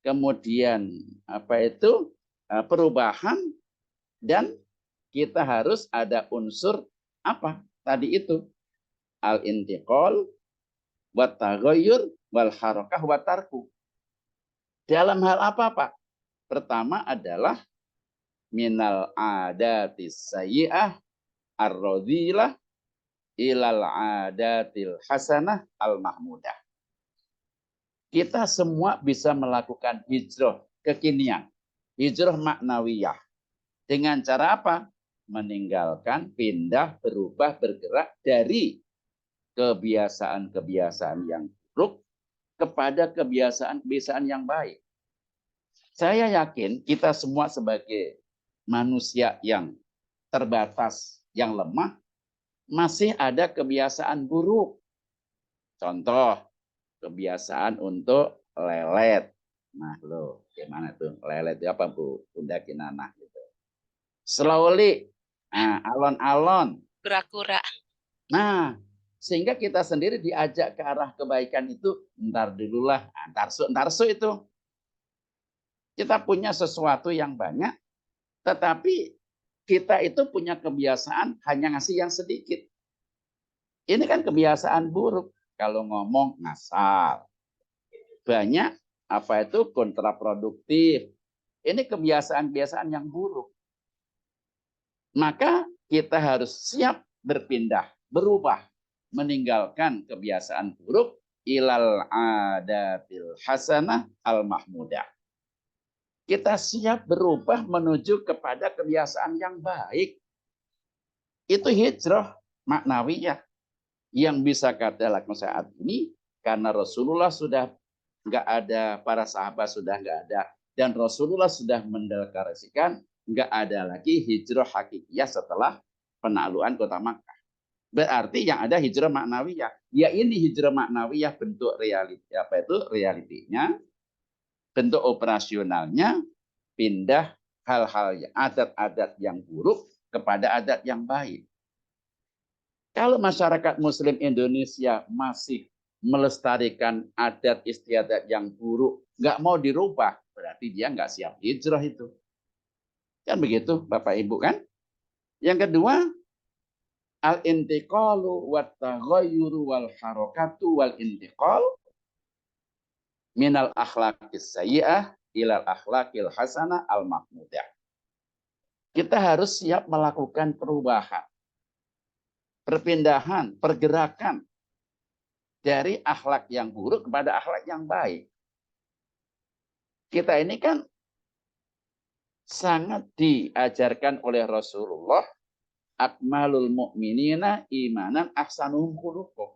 kemudian perubahan, dan kita harus ada unsur apa tadi itu, al-intiqal, wa taghayyur, wal harakah, wa tarku. Dalam hal apa, Pak? Pertama adalah minal adatis sayyi'ah ar-radhilah ilal adatil hasanah al-mahmudah. Kita semua bisa melakukan hijrah kekinian, hijrah maknawiyah. Dengan cara apa? Meninggalkan, pindah, berubah, bergerak dari kebiasaan-kebiasaan yang buruk kepada kebiasaan-kebiasaan yang baik. Saya yakin kita semua sebagai manusia yang terbatas, yang lemah, masih ada kebiasaan buruk. Contoh, kebiasaan untuk lelet. Nah, lo gimana tuh? Lelet itu apa, Bu? Bunda Kinanah gitu. Slowly, alon-alon. Kura-kura. Nah, sehingga kita sendiri diajak ke arah kebaikan itu, ntar dululah, ntarsu itu. Kita punya sesuatu yang banyak, tetapi kita itu punya kebiasaan hanya ngasih yang sedikit. Ini kan kebiasaan buruk. Kalau ngomong ngasal. Banyak kontraproduktif. Ini kebiasaan-kebiasaan yang buruk. Maka kita harus siap berpindah, berubah, meninggalkan kebiasaan buruk ilal adatil hasanah al-mahmudah. Kita siap berubah menuju kepada kebiasaan yang baik. Itu hijrah maknawiyah yang bisa kita lakukan saat ini karena Rasulullah sudah nggak ada, para sahabat sudah nggak ada, dan Rasulullah sudah mendeklarasikan nggak ada lagi hijrah hakikiyah setelah penaklukan kota Makkah. Berarti yang ada hijrah maknawiyah. Ya ini hijrah maknawiyah bentuk realitinya, bentuk operasionalnya, pindah hal-hal adat-adat yang buruk kepada adat yang baik. Kalau masyarakat Muslim Indonesia masih melestarikan adat istiadat yang buruk, nggak mau dirubah, berarti dia nggak siap hijrah itu. Kan begitu, Bapak Ibu kan? Yang kedua, al-intiqalu wat taghayyuru wal harakatu wal intiqal minal akhlaqis sayyi'ah ilal akhlaqil hasanah al mahmudah. Kita harus siap melakukan perubahan, perpindahan, pergerakan dari akhlak yang buruk kepada akhlak yang baik. Kita ini kan sangat diajarkan oleh Rasulullah, akmalul mu'minina imanan ahsanuhum khuluqah.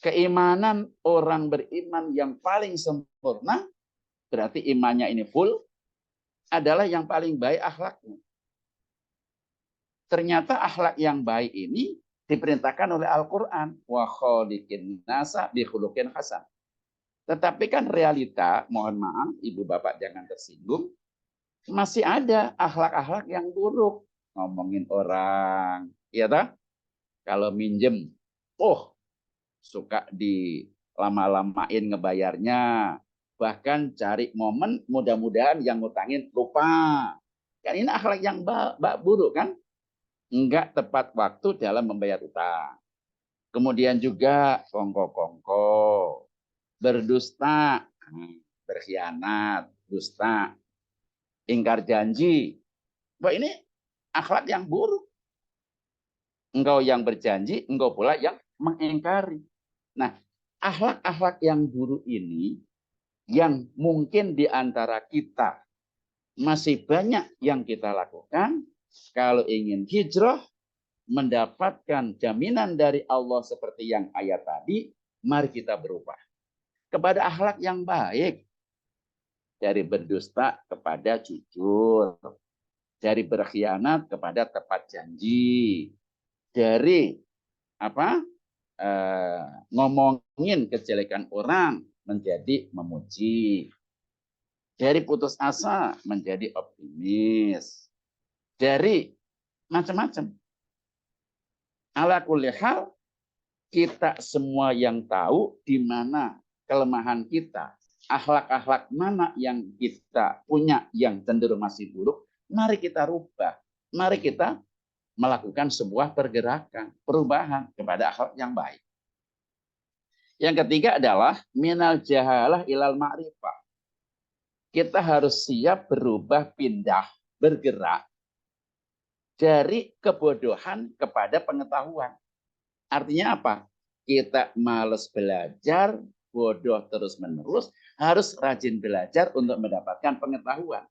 Keimanan orang beriman yang paling sempurna, berarti imannya ini full, adalah yang paling baik akhlaknya. Ternyata akhlak yang baik ini Diperintahkan oleh Al-Quran. Wa khaliqin nasa bi khuluqin hasan. Tetapi kan realita, mohon maaf, ibu bapak jangan tersinggung, masih ada akhlak-akhlak yang buruk. Ngomongin orang, ya tak? Kalau minjem, suka di lama-lamain ngebayarnya. Bahkan cari momen, mudah-mudahan yang ngutangin lupa. Kan ini akhlak yang buruk kan? Enggak tepat waktu dalam membayar utang. Kemudian juga kongko-kongko, berdusta, berkhianat, dusta, ingkar janji. Wah, ini akhlak yang buruk. Engkau yang berjanji, engkau pula yang mengingkari. Nah, akhlak-akhlak yang buruk ini yang mungkin di antara kita masih banyak yang kita lakukan. Kalau ingin hijrah, mendapatkan jaminan dari Allah seperti yang ayat tadi, mari kita berubah kepada akhlak yang baik. Dari berdusta kepada jujur, dari berkhianat kepada tepat janji, dari ngomongin kejelekan orang menjadi memuji, dari putus asa menjadi optimis, dari macam-macam. Ala kulli hal, kita semua yang tahu di mana kelemahan kita, akhlak-akhlak mana yang kita punya yang cenderung masih buruk, mari kita rubah. Mari kita melakukan sebuah pergerakan, perubahan kepada akhlak yang baik. Yang ketiga adalah minal jahalah ilal ma'rifah. Kita harus siap berubah, pindah, bergerak dari kebodohan kepada pengetahuan. Artinya apa? Kita malas belajar, bodoh terus-menerus, harus rajin belajar untuk mendapatkan pengetahuan.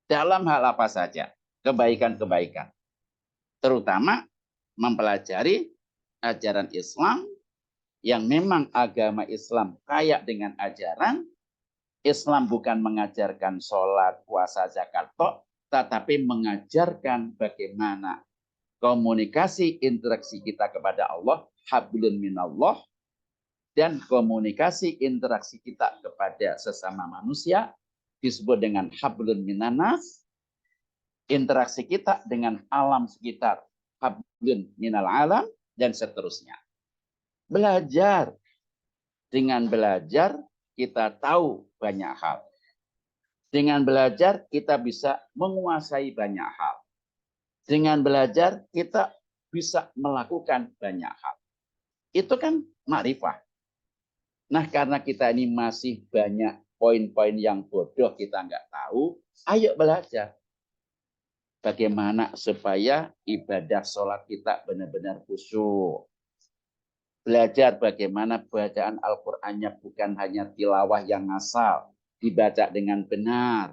Dalam hal apa saja? Kebaikan-kebaikan. Terutama mempelajari ajaran Islam yang memang agama Islam kaya dengan ajaran. Islam bukan mengajarkan sholat, puasa, zakat, tetapi mengajarkan bagaimana komunikasi interaksi kita kepada Allah, hablun minallah, dan komunikasi interaksi kita kepada sesama manusia disebut dengan hablun minanas, interaksi kita dengan alam sekitar, hablun minal alam, dan seterusnya. Belajar. Dengan belajar, kita tahu banyak hal. Dengan belajar, kita bisa menguasai banyak hal. Dengan belajar, kita bisa melakukan banyak hal. Itu kan makrifah. Nah, karena kita ini masih banyak poin-poin yang bodoh kita nggak tahu, ayo belajar. Bagaimana supaya ibadah sholat kita benar-benar khusyuk. Belajar bagaimana bacaan Al-Qur'annya bukan hanya tilawah yang ngasal, dibaca dengan benar.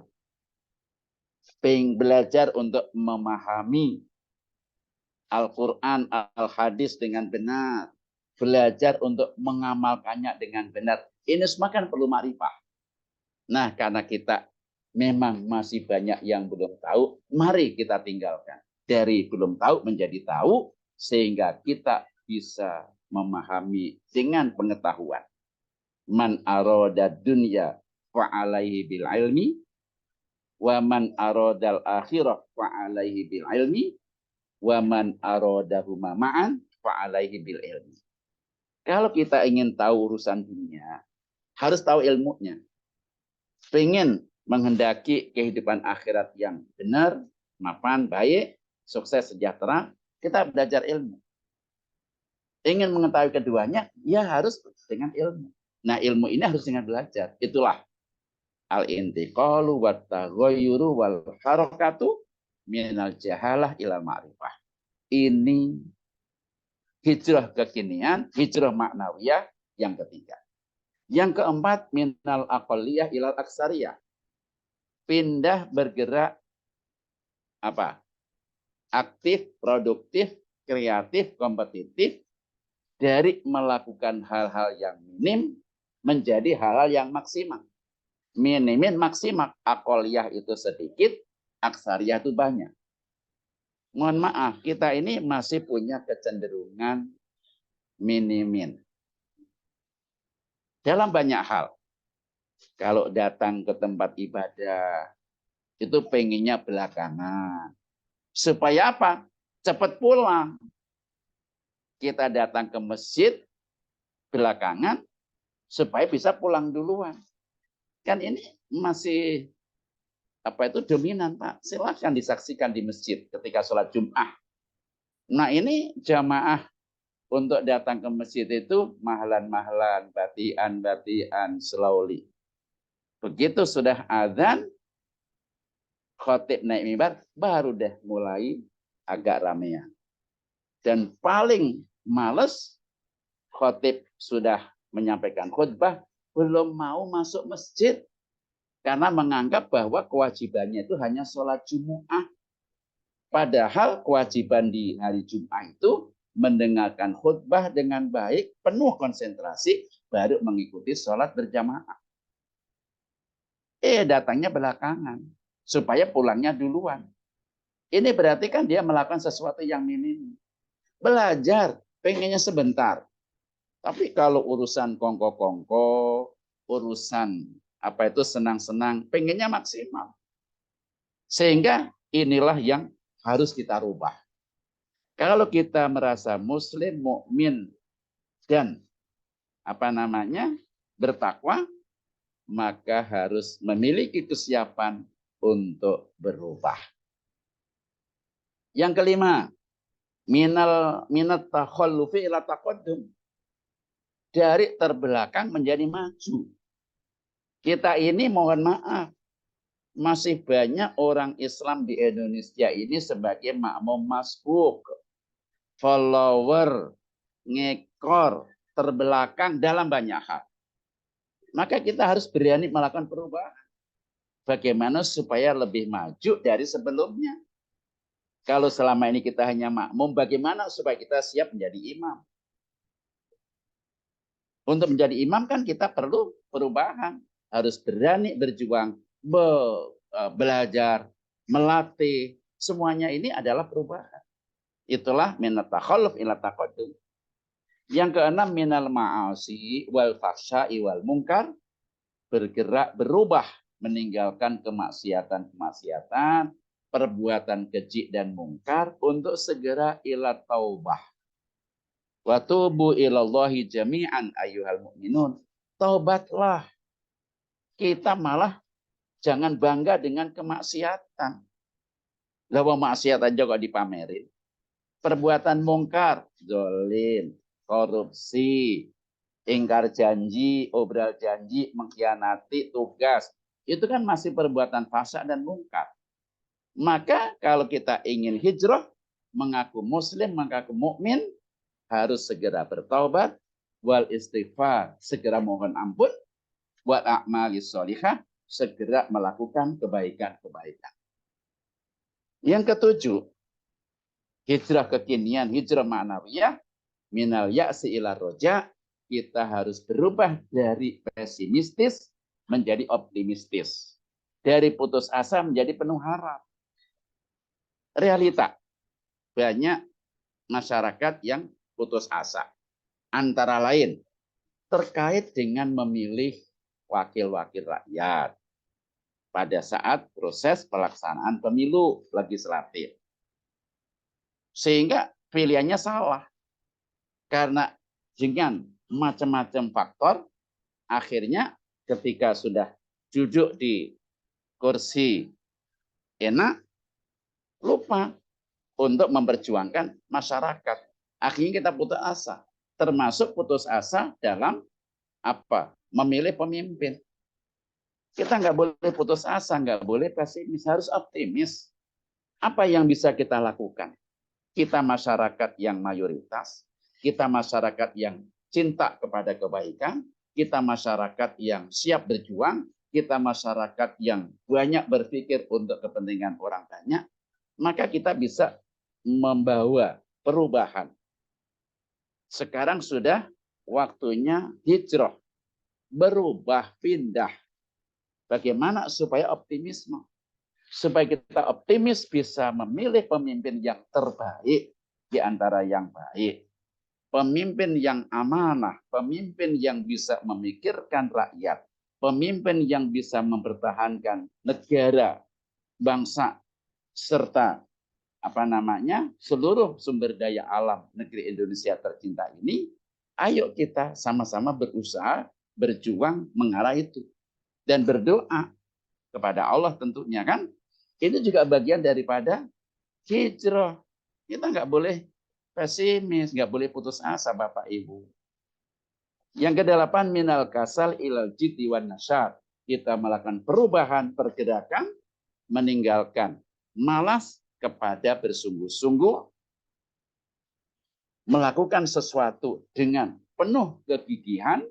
Belajar untuk memahami Al-Qur'an, Al-Hadis dengan benar. Belajar untuk mengamalkannya dengan benar. Ini semua kan perlu makrifah. Nah, karena kita memang masih banyak yang belum tahu, mari kita tinggalkan. Dari belum tahu menjadi tahu, sehingga kita bisa memahami dengan pengetahuan. Man arada dunya fa'alaihi bil ilmi, wa man aradal akhirah fa'alaihi bil ilmi, wa man aradahuma ma'an fa'alaihi bil ilmi. Kalau kita ingin tahu urusan dunia, harus tahu ilmunya. Pengen menghendaki kehidupan akhirat yang benar, mapan, baik, sukses, sejahtera, kita belajar ilmu. Ingin mengetahui keduanya, ya harus dengan ilmu. Nah, ilmu ini harus dengan belajar. Itulah al-intiqalu wat taghayyuru wal harakatu minal jahalah ila ma'rifah. Ini hijrah kekinian, hijrah maknawiyah yang ketiga. Yang keempat, minal aqalliyah ilal aksariyah. Pindah bergerak aktif, produktif, kreatif, kompetitif, dari melakukan hal-hal yang minim menjadi hal-hal yang maksimal. Minimin maksimal. Aqalliyah itu sedikit, aksariyah itu banyak. Mohon maaf, kita ini masih punya kecenderungan minimin. Dalam banyak hal. Kalau datang ke tempat ibadah, itu pengennya belakangan. Supaya apa? Cepat pulang. Kita datang ke masjid belakangan, supaya bisa pulang duluan. Kan ini masih dominan, Pak. Silahkan disaksikan di masjid ketika sholat Jum'ah. Nah ini jamaah untuk datang ke masjid itu mahalan-mahalan, batian-batian, slowly. Begitu sudah azan, khotib naik mimbar, baru deh mulai agak ramean. Dan paling males, khotib sudah menyampaikan khutbah, belum mau masuk masjid. Karena menganggap bahwa kewajibannya itu hanya sholat Jumu'ah. Padahal kewajiban di hari Jum'ah itu mendengarkan khutbah dengan baik, penuh konsentrasi, baru mengikuti sholat berjamaah. Datangnya belakangan, supaya pulangnya duluan. Ini berarti kan dia melakukan sesuatu yang minim. Belajar, pengennya sebentar. Tapi kalau urusan kongko-kongko, urusan senang-senang, pengennya maksimal. Sehingga inilah yang harus kita rubah. Kalau kita merasa muslim, mukmin dan bertakwa, maka harus memiliki kesiapan untuk berubah. Yang kelima, minat takhallufi ila taqaddum. Dari terbelakang menjadi maju. Kita ini mohon maaf, masih banyak orang Islam di Indonesia ini sebagai makmum masbuk, follower, ngekor, terbelakang dalam banyak hal. Maka kita harus berani melakukan perubahan. Bagaimana supaya lebih maju dari sebelumnya. Kalau selama ini kita hanya makmum, bagaimana supaya kita siap menjadi imam? Untuk menjadi imam kan kita perlu perubahan. Harus berani berjuang, belajar, melatih. Semuanya ini adalah perubahan. Itulah minat takhalluf ila taqaddum. Yang keenam, minal ma'asi wal fahsya'i wal munkar. Bergerak, berubah, meninggalkan kemaksiatan-kemaksiatan, perbuatan keji dan mungkar untuk segera ila taubah. Wa tubu ilallahi jami'an ayyuhal mu'minun. Taubatlah. Kita malah jangan bangga dengan kemaksiatan. Lawa maksiat aja kok dipamerin. Perbuatan mungkar, zalim, korupsi, ingkar janji, obral janji, mengkhianati tugas. Itu kan masih perbuatan fasik dan mungkar. Maka kalau kita ingin hijrah, mengaku muslim, mengaku mukmin, harus segera bertaubat, wal istighfar, segera mohon ampun, wal a'malis sholihah, segera melakukan kebaikan-kebaikan. Yang ketujuh, hijrah kekinian, hijrah ma'nawiyah, minal ya'si ila roja, kita harus berubah dari pesimistis menjadi optimistis. Dari putus asa menjadi penuh harap. Realita, banyak masyarakat yang putus asa. Antara lain, terkait dengan memilih wakil-wakil rakyat pada saat proses pelaksanaan pemilu legislatif. Sehingga pilihannya salah. Karena dengan macam-macam faktor, akhirnya ketika sudah duduk di kursi enak, lupa untuk memperjuangkan masyarakat. Akhirnya kita putus asa, termasuk putus asa dalam memilih pemimpin. Kita nggak boleh putus asa, nggak boleh pesimis, harus optimis. Apa yang bisa kita lakukan? Kita masyarakat yang mayoritas, kita masyarakat yang cinta kepada kebaikan, kita masyarakat yang siap berjuang, kita masyarakat yang banyak berpikir untuk kepentingan orang banyak, maka kita bisa membawa perubahan. Sekarang sudah waktunya hijrah, berubah, pindah. Bagaimana supaya optimisme? supaya kita optimis bisa memilih pemimpin yang terbaik di antara yang baik. Pemimpin yang amanah, pemimpin yang bisa memikirkan rakyat, pemimpin yang bisa mempertahankan negara, bangsa, serta seluruh sumber daya alam negeri Indonesia tercinta ini. Ayo kita sama-sama berusaha, berjuang mengarah itu. Dan berdoa kepada Allah tentunya kan. Itu juga bagian daripada hijrah. Kita nggak boleh pesimis, nggak boleh putus asa Bapak Ibu. Yang kedelapan, minal kasal ilal jiddi wan nasyad. Kita melakukan perubahan, pergerakan, meninggalkan malas kepada bersungguh-sungguh, melakukan sesuatu dengan penuh kegigihan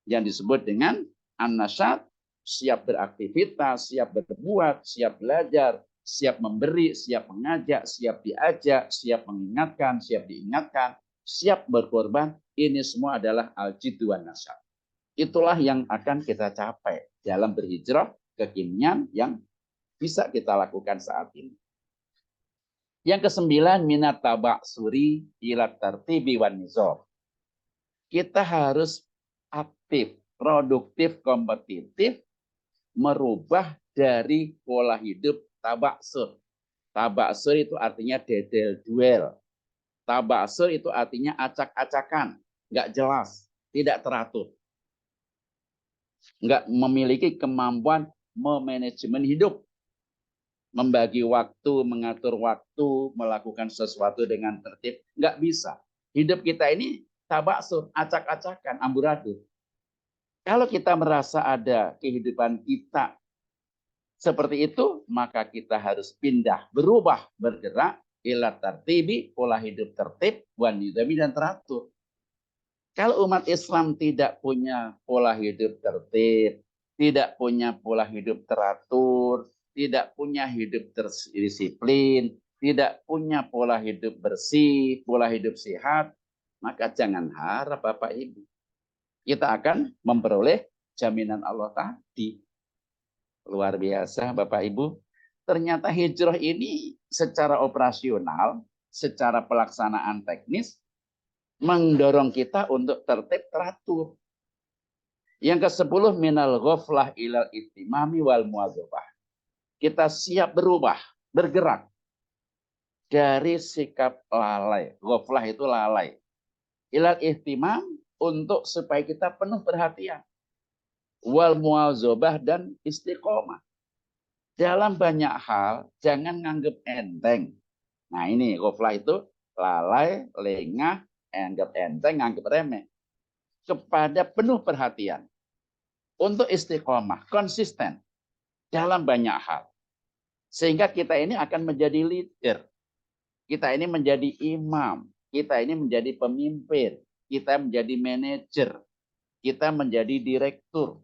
yang disebut dengan an-nasyad, siap beraktivitas, siap berbuat, siap belajar, siap memberi, siap mengajak, siap diajak, siap mengingatkan, siap diingatkan, siap berkorban. Ini semua adalah al-jiddu wan nasyad. Itulah yang akan kita capai dalam berhijrah kekinian yang bisa kita lakukan saat ini. Yang kesembilan, minat tabak suri ila tartibi wan nizam. Kita harus aktif, produktif, kompetitif, merubah dari pola hidup tabaksur. Tabaksur itu artinya dedel duel. Tabaksur itu artinya acak-acakan, nggak jelas, tidak teratur. Nggak memiliki kemampuan memanajemen hidup. Membagi waktu, mengatur waktu, melakukan sesuatu dengan tertib. Nggak bisa. Hidup kita ini tabaksur, acak-acakan, amburadul. Kalau kita merasa ada kehidupan kita seperti itu, maka kita harus pindah, berubah, bergerak, ila tartibi, pola hidup tertib, wan nizami, dan teratur. Kalau umat Islam tidak punya pola hidup tertib, tidak punya pola hidup teratur, tidak punya hidup terdisiplin, tidak punya pola hidup bersih, pola hidup sehat, maka jangan harap Bapak Ibu. Kita akan memperoleh jaminan Allah tadi. Luar biasa Bapak Ibu. Ternyata hijrah ini secara operasional, secara pelaksanaan teknis, mendorong kita untuk tertib teratur. Yang ke-10, minal ghaflah ilal ihtimami wal muwadzafah. Kita siap berubah, bergerak dari sikap lalai. Ghaflah itu lalai. Ilal ihtimam, untuk supaya kita penuh perhatian. Wal muwadzafah, dan istiqomah. Dalam banyak hal jangan nganggep enteng. Nah ini ghaflah itu lalai, lengah, anggap enteng, anggap remeh. Kepada penuh perhatian. Untuk istiqomah, konsisten dalam banyak hal. Sehingga kita ini akan menjadi leader. Kita ini menjadi imam. Kita ini menjadi pemimpin. Kita menjadi manajer. Kita menjadi direktur.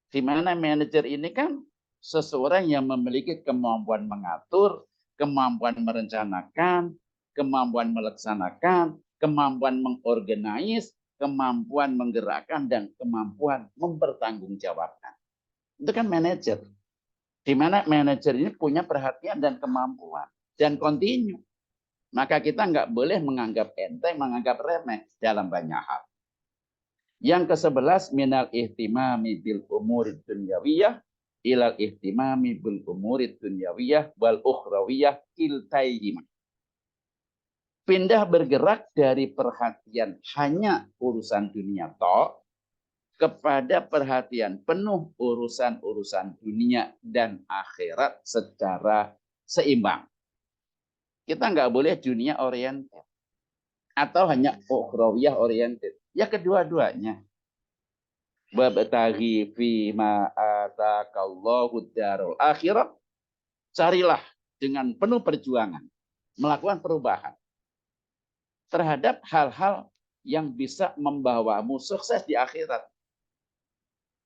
Di mana manajer ini kan seseorang yang memiliki kemampuan mengatur, kemampuan merencanakan, kemampuan melaksanakan, kemampuan mengorganize, kemampuan menggerakkan, dan kemampuan mempertanggungjawabkan. Itu kan manajer. Di mana manajer ini punya perhatian dan kemampuan. Dan kontinu. Maka kita nggak boleh menganggap enteng, menganggap remeh dalam banyak hal. Yang ke-11, minal ihtimami bil umuri dunyawiyah ilal ihtimami bil umuri dunyawiyah wal ukhrawiyah kiltaihima. Pindah bergerak dari perhatian hanya urusan dunia toh kepada perhatian penuh urusan-urusan dunia dan akhirat secara seimbang. Kita nggak boleh dunia oriented atau hanya ukhrawiyah oriented. Ya kedua-duanya. Wabtaghi fi ma atakallahu darul akhirat. Carilah dengan penuh perjuangan melakukan perubahan terhadap hal-hal yang bisa membawamu sukses di akhirat.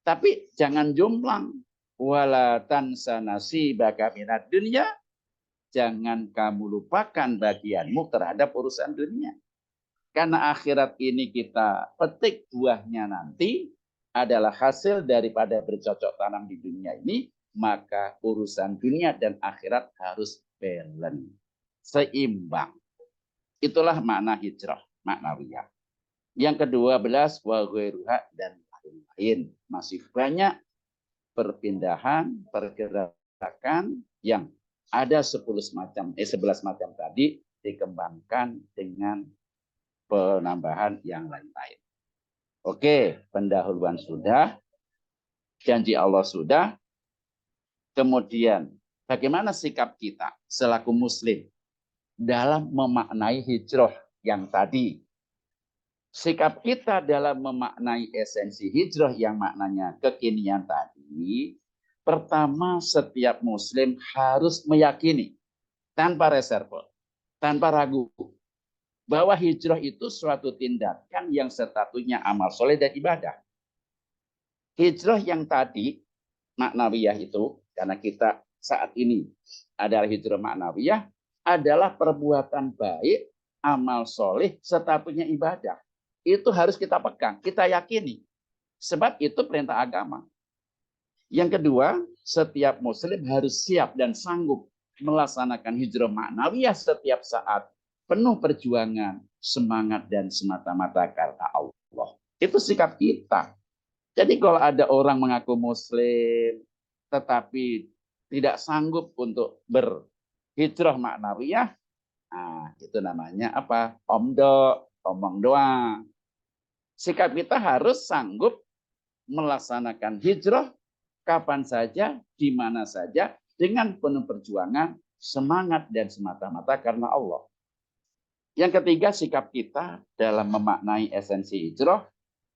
Tapi jangan jomplang. Wala tansa nasibaka minad dunya. Jangan kamu lupakan bagianmu terhadap urusan dunia. Karena akhirat ini kita petik buahnya nanti adalah hasil daripada bercocok tanam di dunia ini maka urusan dunia dan akhirat harus balance, seimbang. Itulah makna hijrah maknawiyah. Yang ke-12 wa ghairuha dan lain-lain. Masih banyak perpindahan, pergerakan yang ada 11 macam tadi dikembangkan dengan penambahan yang lain-lain. Oke, pendahuluan sudah, janji Allah sudah. Kemudian bagaimana sikap kita selaku muslim dalam memaknai hijrah yang tadi? Sikap kita dalam memaknai esensi hijrah yang maknanya kekinian tadi, pertama setiap muslim harus meyakini tanpa reserve, tanpa ragu, bahwa hijrah itu suatu tindakan yang statusnya amal soleh dan ibadah. Hijrah yang tadi, maknawiyah itu, karena kita saat ini adalah hijrah maknawiyah, adalah perbuatan baik, amal soleh, statusnya ibadah. Itu harus kita pegang, kita yakini. Sebab itu perintah agama. Yang kedua, setiap muslim harus siap dan sanggup melaksanakan hijrah maknawiyah setiap saat. Penuh perjuangan, semangat, dan semata-mata karena Allah. Itu sikap kita. Jadi kalau ada orang mengaku muslim, tetapi tidak sanggup untuk berhijrah maknawiyah, nah, itu namanya apa? Omdo, omong doang. Sikap kita harus sanggup melaksanakan hijrah kapan saja, di mana saja, dengan penuh perjuangan, semangat, dan semata-mata karena Allah. Yang ketiga, sikap kita dalam memaknai esensi hijrah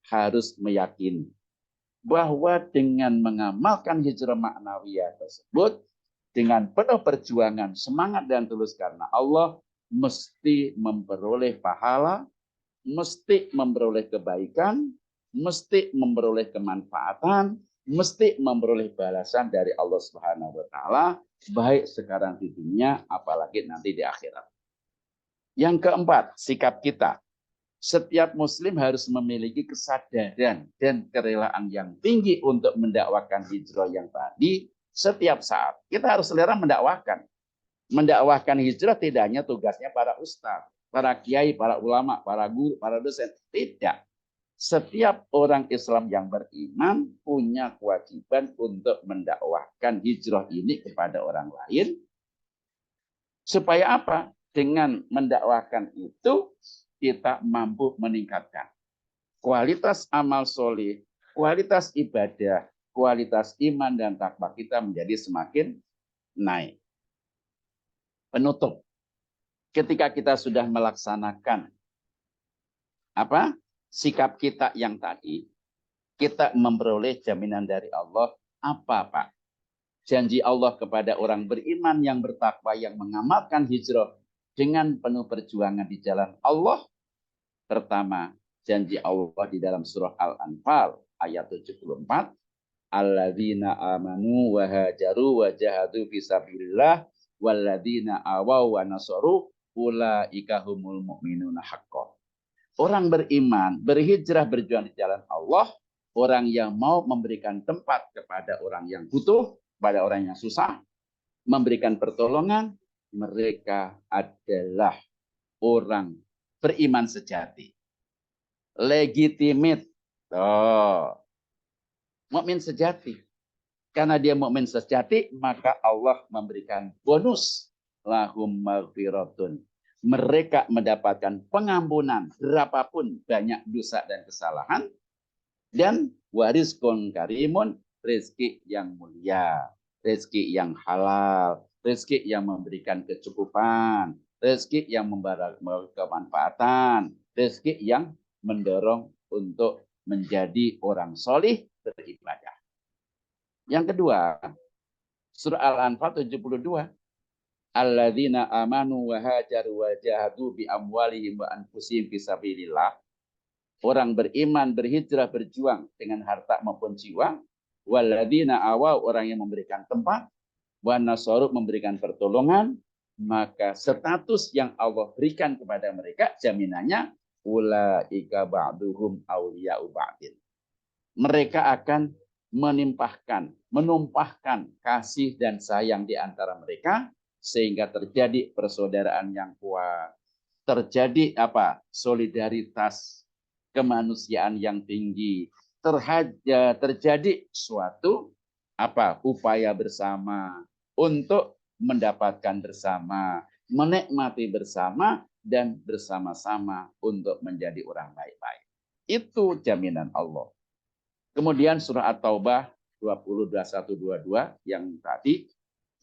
harus meyakini bahwa dengan mengamalkan hijrah maknawiyah tersebut, dengan penuh perjuangan, semangat, dan tulus karena Allah, mesti memperoleh pahala, mesti memperoleh kebaikan, mesti memperoleh kemanfaatan, mesti memperoleh balasan dari Allah Subhanahu wa taala, baik sekarang di dunia apalagi nanti di akhirat. Yang keempat, sikap kita. Setiap muslim harus memiliki kesadaran dan kerelaan yang tinggi untuk mendakwakan hijrah yang tadi setiap saat. Kita harus selera mendakwakan. Mendakwahkan hijrah tidak hanya tugasnya para ustaz, para kiai, para ulama, para guru, para dosen. Tidak. Setiap orang Islam yang beriman punya kewajiban untuk mendakwahkan hijrah ini kepada orang lain. Supaya apa? Dengan mendakwahkan itu, kita mampu meningkatkan kualitas amal soleh, kualitas ibadah, kualitas iman dan takwa kita menjadi semakin naik. Penutup. Ketika kita sudah melaksanakan sikap kita yang tadi, kita memperoleh jaminan dari Allah apa, Pak? Janji Allah kepada orang beriman yang bertakwa yang mengamalkan hijrah dengan penuh perjuangan di jalan Allah. Pertama, janji Allah di dalam surah Al-Anfal ayat 74, alladzina amanu wa hajaru wa jahadu fisabilillah walladzina awaw wa nasaru ulaika humul mu'minuna haqqan. Orang beriman, berhijrah, berjuang di jalan Allah, orang yang mau memberikan tempat kepada orang yang butuh, pada orang yang susah, memberikan pertolongan, mereka adalah orang beriman sejati. Legitimate. Mukmin sejati. Karena dia mukmin sejati, maka Allah memberikan bonus. Lahum maghfiratun. Mereka mendapatkan pengampunan berapapun banyak dosa dan kesalahan. Dan warizqun karimun, rezeki yang mulia, rezeki yang halal, rezeki yang memberikan kecukupan, rezeki yang memberikan kemanfaatan, rezeki yang mendorong untuk menjadi orang solih beribadah. Yang kedua, surah Al-Anfal 72. Alladzina amanu wa hajaru wa jahadu bi amwalihim wa anfusihim fisabilillah. Orang beriman, berhijrah, berjuang dengan harta maupun jiwa. Walladzina awaw, orang yang memberikan tempat. Wa nasaru, memberikan pertolongan. Maka status yang Allah berikan kepada mereka, jaminannya, ulaika ba'duhum awliya'u ba'din. Mereka akan menimpahkan menumpahkan kasih dan sayang di antara mereka sehingga terjadi persaudaraan yang kuat, terjadi solidaritas kemanusiaan yang tinggi, terjadi suatu upaya bersama untuk mendapatkan bersama, menikmati bersama, dan bersama-sama untuk menjadi orang baik-baik. Itu jaminan Allah. Kemudian surah At-Taubah 20, 21, 22 yang tadi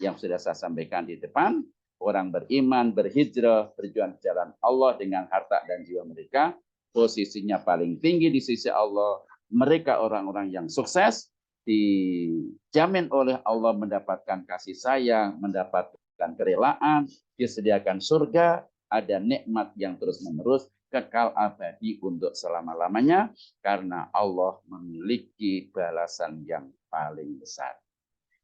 yang sudah saya sampaikan di depan, orang beriman, berhijrah, berjuang jalan Allah dengan harta dan jiwa mereka, posisinya paling tinggi di sisi Allah. Mereka orang-orang yang sukses, dijamin oleh Allah mendapatkan kasih sayang, mendapatkan kerelaan, disediakan surga, ada nikmat yang terus-menerus, kekal abadi untuk selama-lamanya, karena Allah memiliki balasan yang paling besar.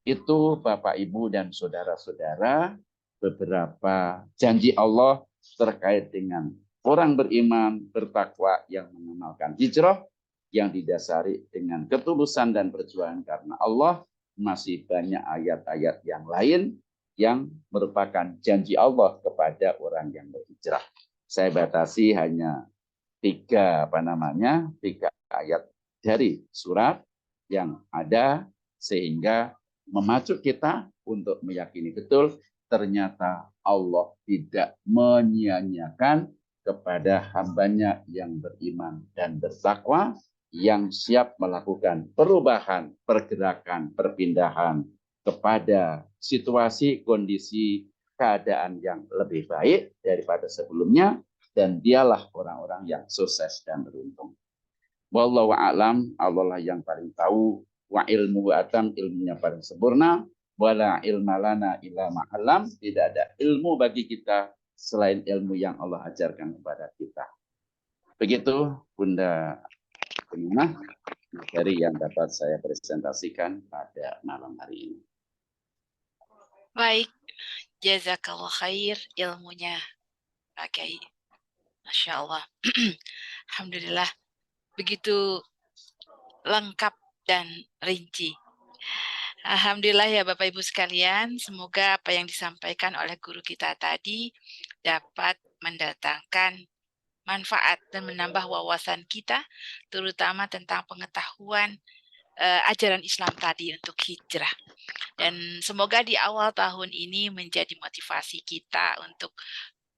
Itu Bapak, Ibu, dan saudara-saudara, beberapa janji Allah terkait dengan orang beriman, bertakwa yang mengamalkan hijrah, yang didasari dengan ketulusan dan perjuangan karena Allah. Masih banyak ayat-ayat yang lain yang merupakan janji Allah kepada orang yang berhijrah. Saya batasi hanya tiga ayat dari surat yang ada, sehingga memacu kita untuk meyakini betul ternyata Allah tidak menyia-nyiakan kepada hambanya yang beriman dan bertakwa, yang siap melakukan perubahan, pergerakan, perpindahan kepada situasi, kondisi, keadaan yang lebih baik daripada sebelumnya, dan dialah orang-orang yang sukses dan beruntung. Wallahu a'lam, Allah lah yang paling tahu. Wa ilmu atam, ilmunya paling sempurna. Wala ilma lana illa ma'alam, tidak ada ilmu bagi kita selain ilmu yang Allah ajarkan kepada kita. Begitu Bunda Penina dari yang dapat saya presentasikan pada malam hari ini. Baik, jazakallah khair ilmunya, Pak Kiai. Masya Allah. Alhamdulillah, begitu lengkap dan rinci. Alhamdulillah ya Bapak Ibu sekalian, semoga apa yang disampaikan oleh guru kita tadi dapat mendatangkan manfaat dan menambah wawasan kita, terutama tentang pengetahuan ajaran Islam tadi untuk hijrah. Dan semoga di awal tahun ini menjadi motivasi kita untuk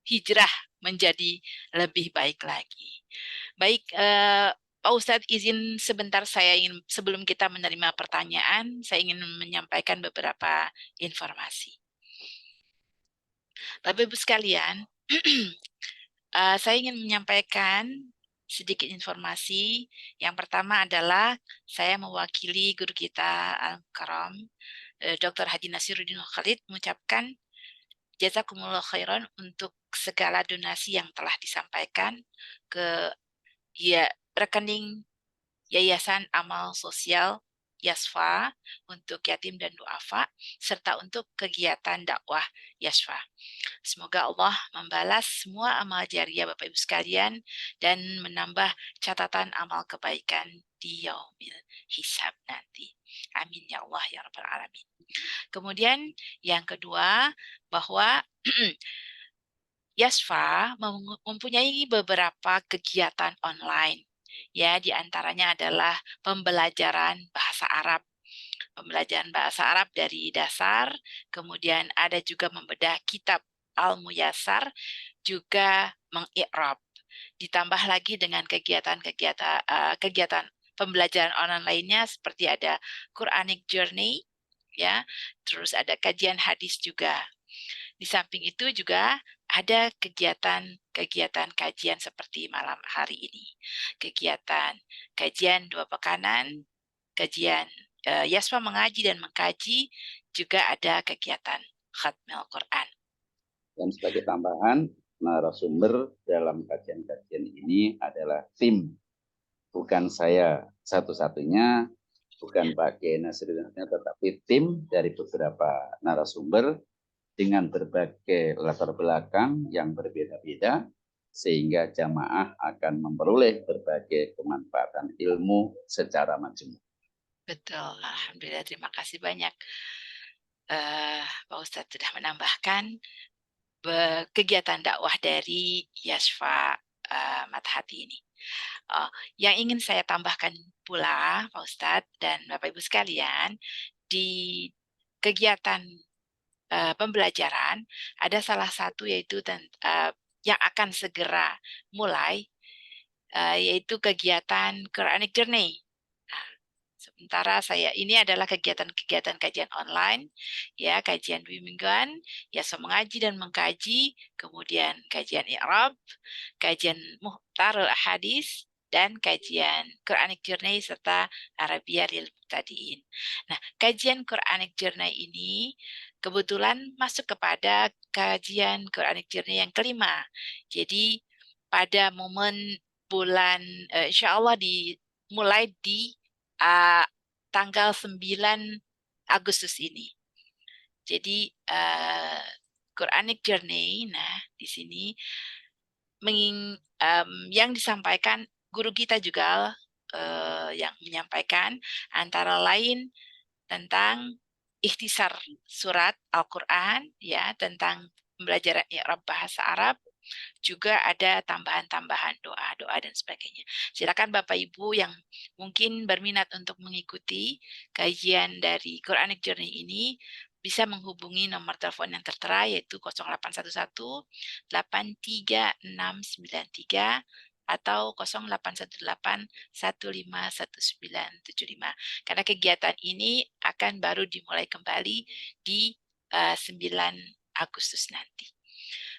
hijrah menjadi lebih baik lagi. Baik, Pak Ustadz, izin sebentar, sebelum kita menerima pertanyaan, saya ingin menyampaikan beberapa informasi. Bapak Ibu sekalian, saya ingin menyampaikan sedikit informasi. Yang pertama adalah saya mewakili guru kita Al-Karam, Dr. Haji Nasiruddin Khalid, mengucapkan jazakumullah khairan untuk segala donasi yang telah disampaikan ke rekening Yayasan Amal Sosial Yasfa untuk yatim dan duafa, serta untuk kegiatan dakwah Yasfa. Semoga Allah membalas semua amal jariah Bapak Ibu sekalian dan menambah catatan amal kebaikan di yaumil hisab nanti. Amin ya Allah ya Rabbal Alamin. Kemudian yang kedua, bahwa Yasfa mempunyai beberapa kegiatan online. Ya, di antaranya adalah pembelajaran bahasa Arab. Pembelajaran bahasa Arab dari dasar, kemudian ada juga membedah kitab Al-Muyassar, juga mengi'rab. Ditambah lagi dengan kegiatan pembelajaran online lainnya seperti ada Quranic Journey, ya, terus ada kajian hadis juga. Di samping itu juga ada kegiatan kajian seperti malam hari ini. Kegiatan kajian 2 pekanan, kajian Yasfa mengaji dan mengkaji, juga ada kegiatan khatmil Quran. Dan sebagai tambahan, narasumber dalam kajian-kajian ini adalah tim. Bukan saya satu-satunya, bukan Pak Kiai Nasiruddin, tetapi tim dari beberapa narasumber dengan berbagai latar belakang yang berbeda-beda, sehingga jamaah akan memperoleh berbagai kemanfaatan ilmu secara majemuk. Betul, alhamdulillah, terima kasih banyak. Pak Ustadz sudah menambahkan kegiatan dakwah dari Yashfa Mata Hati ini. Yang ingin saya tambahkan pula, Pak Ustadz dan Bapak Ibu sekalian, di kegiatan pembelajaran ada salah satu yaitu yang akan segera mulai, yaitu kegiatan Quranic Journey. Nah, sementara ini adalah kegiatan-kegiatan kajian online, ya, kajian bimbingan, ya, mengaji dan mengkaji, kemudian kajian i'rab, kajian muhtarul hadis, dan kajian Quranic Journey serta Arabia lil Mubtadiin. Nah, kajian Quranic Journey ini kebetulan masuk kepada kajian Quranic Journey yang kelima. Jadi pada momen bulan insya Allah dimulai di tanggal 9 Agustus ini. Jadi Quranic Journey, nah di sini yang disampaikan guru kita juga yang menyampaikan antara lain tentang ikhtisar surat Al-Quran, ya, tentang pembelajaran i'rab bahasa Arab, juga ada tambahan-tambahan doa-doa dan sebagainya. Silakan Bapak Ibu yang mungkin berminat untuk mengikuti kajian dari Quranic Journey ini bisa menghubungi nomor telepon yang tertera yaitu 0811 83693 atau 0818 151975. Karena kegiatan ini akan baru dimulai kembali di 9 Agustus nanti.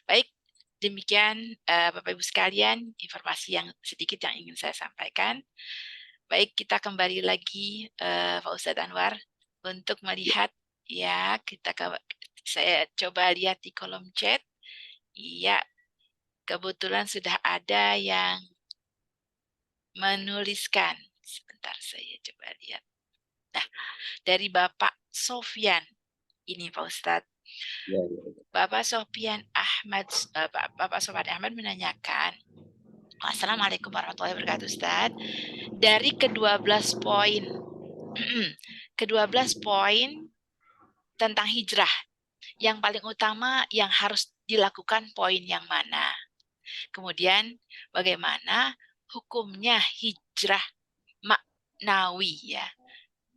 Baik, demikian Bapak Ibu sekalian informasi yang sedikit yang ingin saya sampaikan. Baik, kita kembali lagi Pak Ustadz Anwar untuk melihat, ya, saya coba lihat di kolom chat. Iya, kebetulan sudah ada yang menuliskan. Sebentar, saya coba lihat. Nah, dari Bapak Sofyan ini Pak Ustadz. Ya, ya. Bapak Sofyan Ahmad menanyakan, Assalamualaikum warahmatullahi wabarakatuh Ustaz. Dari ke-12 poin ke-12 poin tentang hijrah, yang paling utama yang harus dilakukan poin yang mana? Kemudian bagaimana hukumnya hijrah maknawi, ya?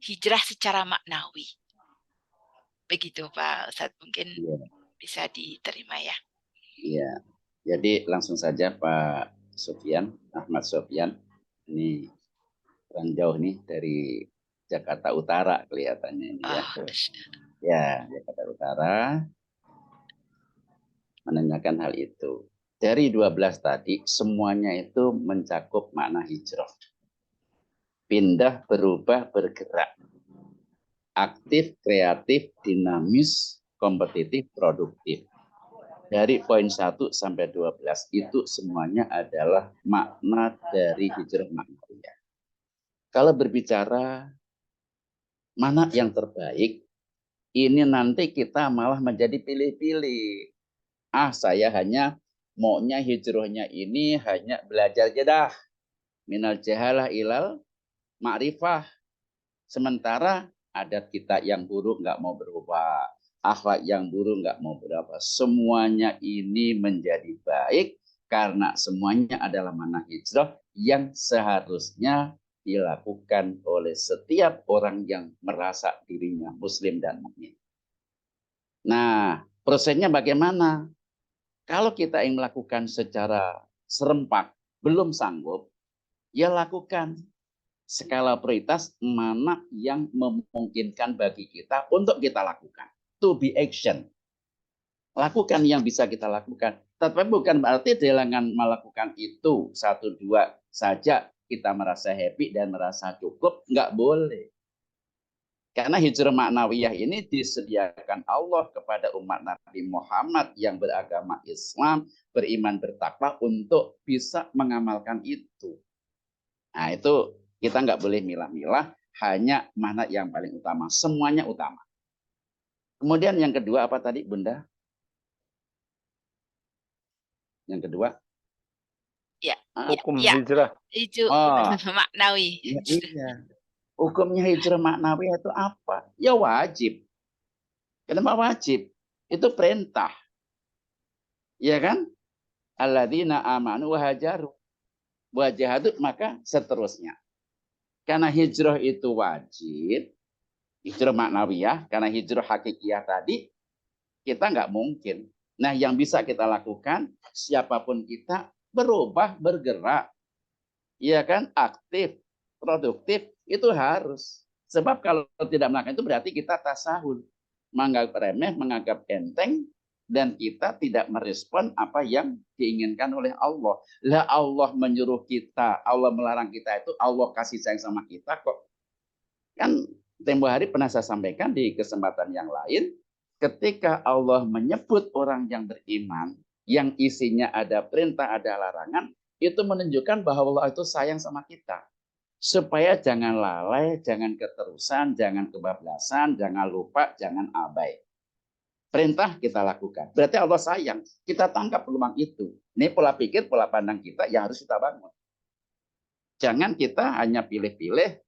Hijrah secara maknawi. Begitu Pak Ustaz, mungkin Ya. bisa diterima ya. Iya. Jadi langsung saja Pak Sofyan, Ahmad Sofyan. Ini orang jauh nih dari Jakarta Utara kelihatannya ini ya. Ya, Jakarta Utara menanyakan hal itu. Dari 12 tadi semuanya itu mencakup makna hijrah. Pindah, berubah, bergerak. Aktif, kreatif, dinamis, kompetitif, produktif. Dari poin 1 sampai 12 itu semuanya adalah makna dari hijrah maknawiyah. Kalau berbicara mana yang terbaik, ini nanti kita malah menjadi pilih-pilih. Saya hanya maunya hijrahnya ini hanya belajar jedah. Minal jahalah ilal ma'rifah. Sementara adat kita yang buruk nggak mau berubah. Akhlak yang buruk nggak mau berubah. Semuanya ini menjadi baik karena semuanya adalah manhaj hijrah yang seharusnya dilakukan oleh setiap orang yang merasa dirinya muslim dan mukmin. Nah, prosesnya bagaimana? Kalau kita ingin melakukan secara serempak, belum sanggup, ya lakukan skala prioritas mana yang memungkinkan bagi kita untuk kita lakukan. To be action. Lakukan yang bisa kita lakukan. Tapi bukan berarti dengan melakukan itu 1-2 saja kita merasa happy dan merasa cukup. Enggak boleh. Karena hijrah maknawiyah ini disediakan Allah kepada umat Nabi Muhammad yang beragama Islam, beriman, bertakwa untuk bisa mengamalkan itu. Nah itu kita nggak boleh milah-milah, hanya mana yang paling utama. Semuanya utama. Kemudian yang kedua apa tadi Bunda? Yang kedua? Ya, hukum ya, hijrah. itu maknawi. Iya. Hukumnya hijrah maknawiyah itu apa? Ya wajib. Kenapa wajib? Itu perintah. Ya kan? Alladzina amanu wa hajaru wa jahadu, maka seterusnya. Karena hijrah itu wajib, hijrah maknawiyah, karena hijrah hakikiyah tadi, kita nggak mungkin. Nah, yang bisa kita lakukan, siapapun kita, berubah, bergerak. Iya kan? Aktif, produktif, itu harus. Sebab kalau tidak melakukan itu berarti kita tasahul. Menganggap remeh, menganggap enteng, dan kita tidak merespon apa yang diinginkan oleh Allah. Lah Allah menyuruh kita, Allah melarang kita itu, Allah kasih sayang sama kita kok. Kan tempo hari pernah saya sampaikan di kesempatan yang lain, ketika Allah menyebut orang yang beriman, yang isinya ada perintah, ada larangan, itu menunjukkan bahwa Allah itu sayang sama kita. Supaya jangan lalai, jangan keterusan, jangan kebablasan, jangan lupa, jangan abai. Perintah kita lakukan. Berarti Allah sayang. Kita tangkap peluang itu. Ini pola pikir, pola pandang kita yang harus kita bangun. Jangan kita hanya pilih-pilih,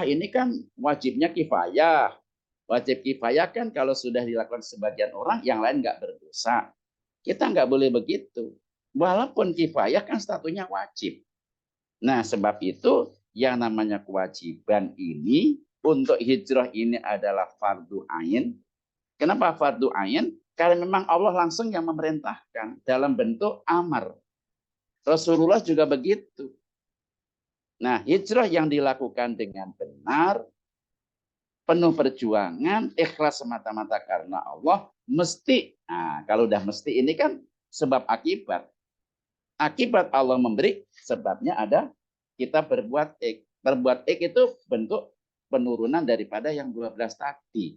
ini kan wajibnya kifayah. Wajib kifayah kan kalau sudah dilakukan sebagian orang, yang lain nggak berdosa. Kita nggak boleh begitu. Walaupun kifayah kan statusnya wajib. Nah, sebab itu yang namanya kewajiban ini untuk hijrah ini adalah fardu ain. Kenapa fardu ain? Karena memang Allah langsung yang memerintahkan dalam bentuk amar. Rasulullah juga begitu. Nah, hijrah yang dilakukan dengan benar, penuh perjuangan, ikhlas semata-mata karena Allah, mesti. Nah, kalau udah mesti ini kan sebab akibat. Akibat Allah memberi, sebabnya ada kita berbuat ik. Berbuat ik itu bentuk penurunan daripada yang 12 tadi.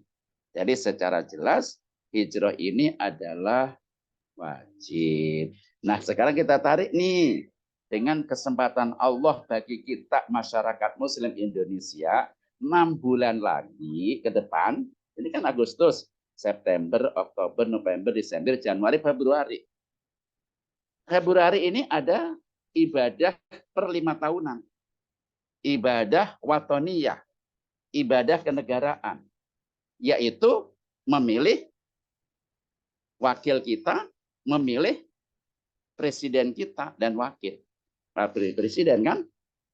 Jadi secara jelas hijrah ini adalah wajib. Nah, sekarang kita tarik nih dengan kesempatan Allah bagi kita masyarakat Muslim Indonesia 6 bulan lagi ke depan. Ini kan Agustus, September, Oktober, November, Desember, Januari, Februari. Februari ini ada ibadah per 5 tahunan. Ibadah watoniyah, ibadah kenegaraan, yaitu memilih wakil kita, memilih presiden kita dan wakil. Presiden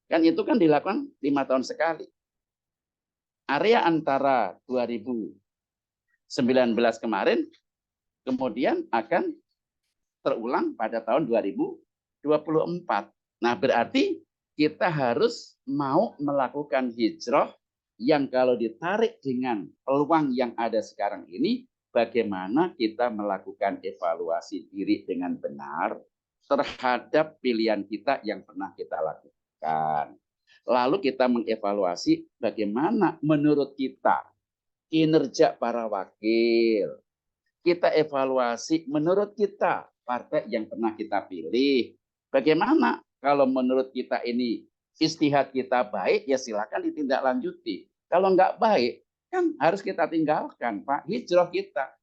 kan itu kan dilakukan 5 tahun sekali. Area antara 2019 kemarin kemudian akan terulang pada tahun 2024. Nah, berarti kita harus mau melakukan hijrah yang kalau ditarik dengan peluang yang ada sekarang ini, bagaimana kita melakukan evaluasi diri dengan benar terhadap pilihan kita yang pernah kita lakukan. Lalu kita mengevaluasi bagaimana menurut kita kinerja para wakil. Kita evaluasi menurut kita partai yang pernah kita pilih. Bagaimana kalau menurut kita ini istihad kita baik, ya silakan ditindaklanjuti. Kalau nggak baik, kan harus kita tinggalkan, Pak. Hijrah kita.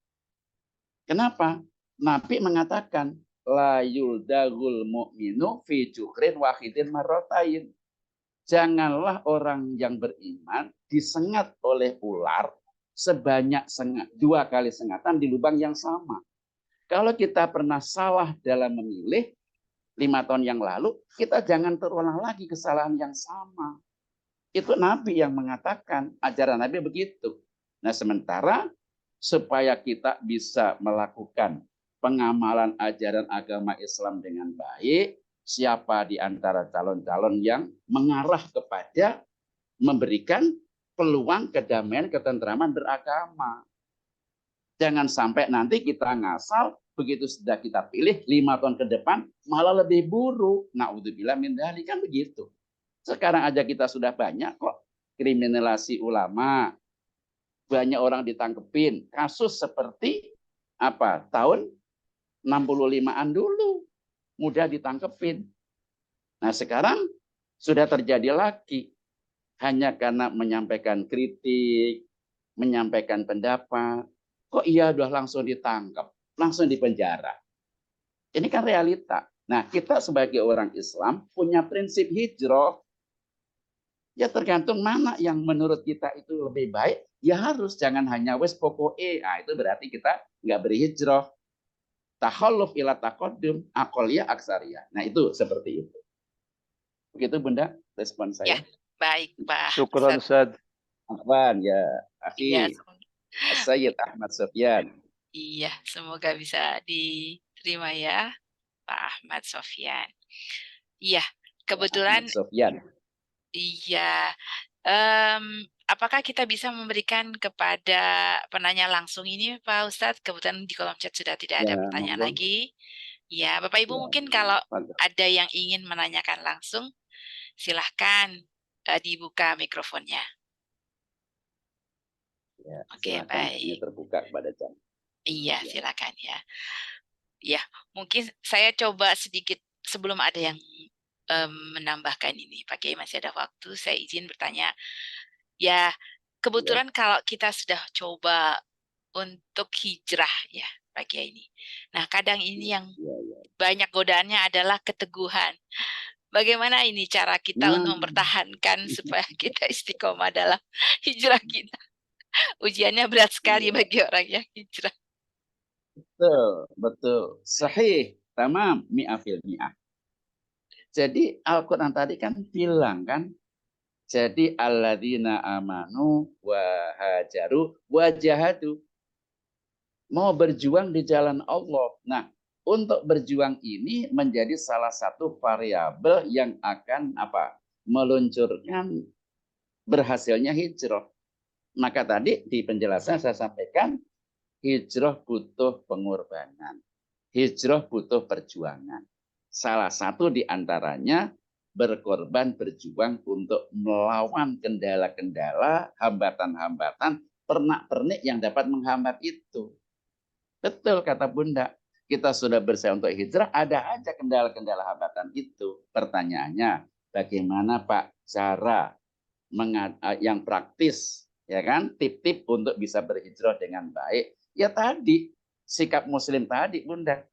Kenapa? Nabi mengatakan, la yuldagul mu'minu fi jukrin wahidin marrotain. Janganlah orang yang beriman disengat oleh ular sebanyak 2 kali sengatan di lubang yang sama. Kalau kita pernah salah dalam memilih 5 tahun yang lalu, kita jangan terulang lagi kesalahan yang sama. Itu Nabi yang mengatakan, ajaran Nabi begitu. Nah, sementara supaya kita bisa melakukan pengamalan ajaran agama Islam dengan baik, siapa di antara calon-calon yang mengarah kepada memberikan peluang kedamaian, ketentraman beragama. Jangan sampai nanti kita ngasal, begitu sudah kita pilih 5 tahun ke depan malah lebih buruk. Na'udzubillah min dzalik, kan begitu. Sekarang aja kita sudah banyak kok kriminalisasi ulama. Banyak orang ditangkepin. Kasus seperti apa? Tahun 65-an dulu mudah ditangkepin. Nah, sekarang sudah terjadi lagi hanya karena menyampaikan kritik, menyampaikan pendapat. Kok iya udah langsung ditangkap? Langsung dipenjara. Ini kan realita. Nah, kita sebagai orang Islam punya prinsip hijrah. Ya tergantung mana yang menurut kita itu lebih baik, ya harus, jangan hanya wes pokoknya. Itu berarti kita nggak berhijrah. Takhalluf ila taqaddum, aqaliyah aksariyah. Nah itu seperti itu. Begitu Bunda respon Ya, saya. baik Pak Syukran Ustadz. Ustaz. Afwan ya Iya, akhi Sayyid Ahmad Sofyan. iya, semoga bisa diterima ya Pak Ahmad Sofyan. Iya, kebetulan Ahmad Sofyan. iya. Apakah kita bisa memberikan kepada penanya langsung ini Pak Ustadz? Kebetulan di kolom chat sudah tidak ada Ya, pertanyaan monggo. lagi. Ya, Bapak Ibu Ya, mungkin kalau monggo. ada yang ingin menanyakan langsung, silahkan dibuka mikrofonnya. Ya, Oke, silakan. Ini baik. terbuka kepada jam. Iya, Ya. silakan ya. Ya, mungkin saya coba sedikit sebelum ada yang menambahkan ini. Pak Kiai masih ada waktu, saya izin bertanya. Ya, kebetulan kalau kita sudah coba untuk hijrah ya, Pak Kiai ini. Nah, kadang ini yang Ya, ya. banyak godaannya adalah keteguhan. Bagaimana ini cara kita Nah, untuk mempertahankan supaya kita istiqomah dalam hijrah kita? Ujiannya berat sekali ya. bagi orang yang hijrah. Betul, betul. Sahih. Tamam, mi'afil mi'ah. Jadi Al-Quran tadi kan bilang kan, jadi alladzina amanu wa hajaru wa jahadu. Mau berjuang di jalan Allah. Nah, untuk berjuang ini menjadi salah satu variabel yang akan meluncurkan berhasilnya hijrah. Maka tadi di penjelasan saya sampaikan hijrah butuh pengorbanan. Hijrah butuh perjuangan. Salah satu di antaranya berkorban berjuang untuk melawan kendala-kendala, hambatan-hambatan, pernak-pernik yang dapat menghambat itu. Betul kata Bunda. Kita sudah berusaha untuk hijrah, ada aja kendala-kendala hambatan itu. Pertanyaannya, bagaimana Pak cara yang praktis, ya kan? Tip-tip untuk bisa berhijrah dengan baik. Ya tadi, sikap muslim tadi Bunda.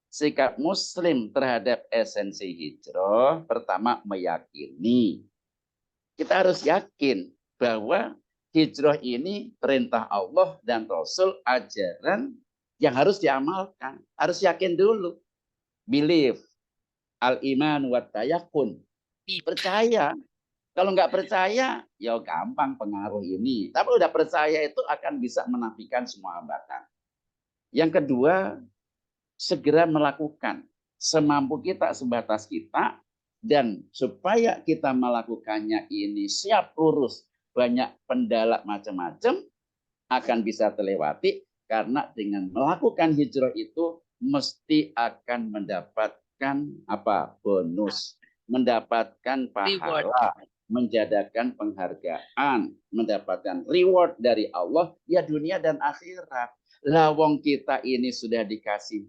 Sikap muslim terhadap esensi hijrah, pertama meyakini. Kita harus yakin bahwa hijrah ini perintah Allah dan Rasul, ajaran yang harus diamalkan. Harus yakin dulu. Believe. Al-iman wa tayakun. Percaya. Kalau nggak percaya, ya gampang pengaruh ini. Tapi udah percaya itu akan bisa menafikan semua hambatan. Yang kedua, segera melakukan semampu kita, sebatas kita, dan supaya kita melakukannya ini siap urus banyak pendala macam-macam akan bisa terlewati karena dengan melakukan hijrah itu mesti akan mendapatkan bonus, mendapatkan pahala, menjadikan penghargaan, mendapatkan reward dari Allah ya dunia dan akhirat. Lawong kita ini sudah dikasih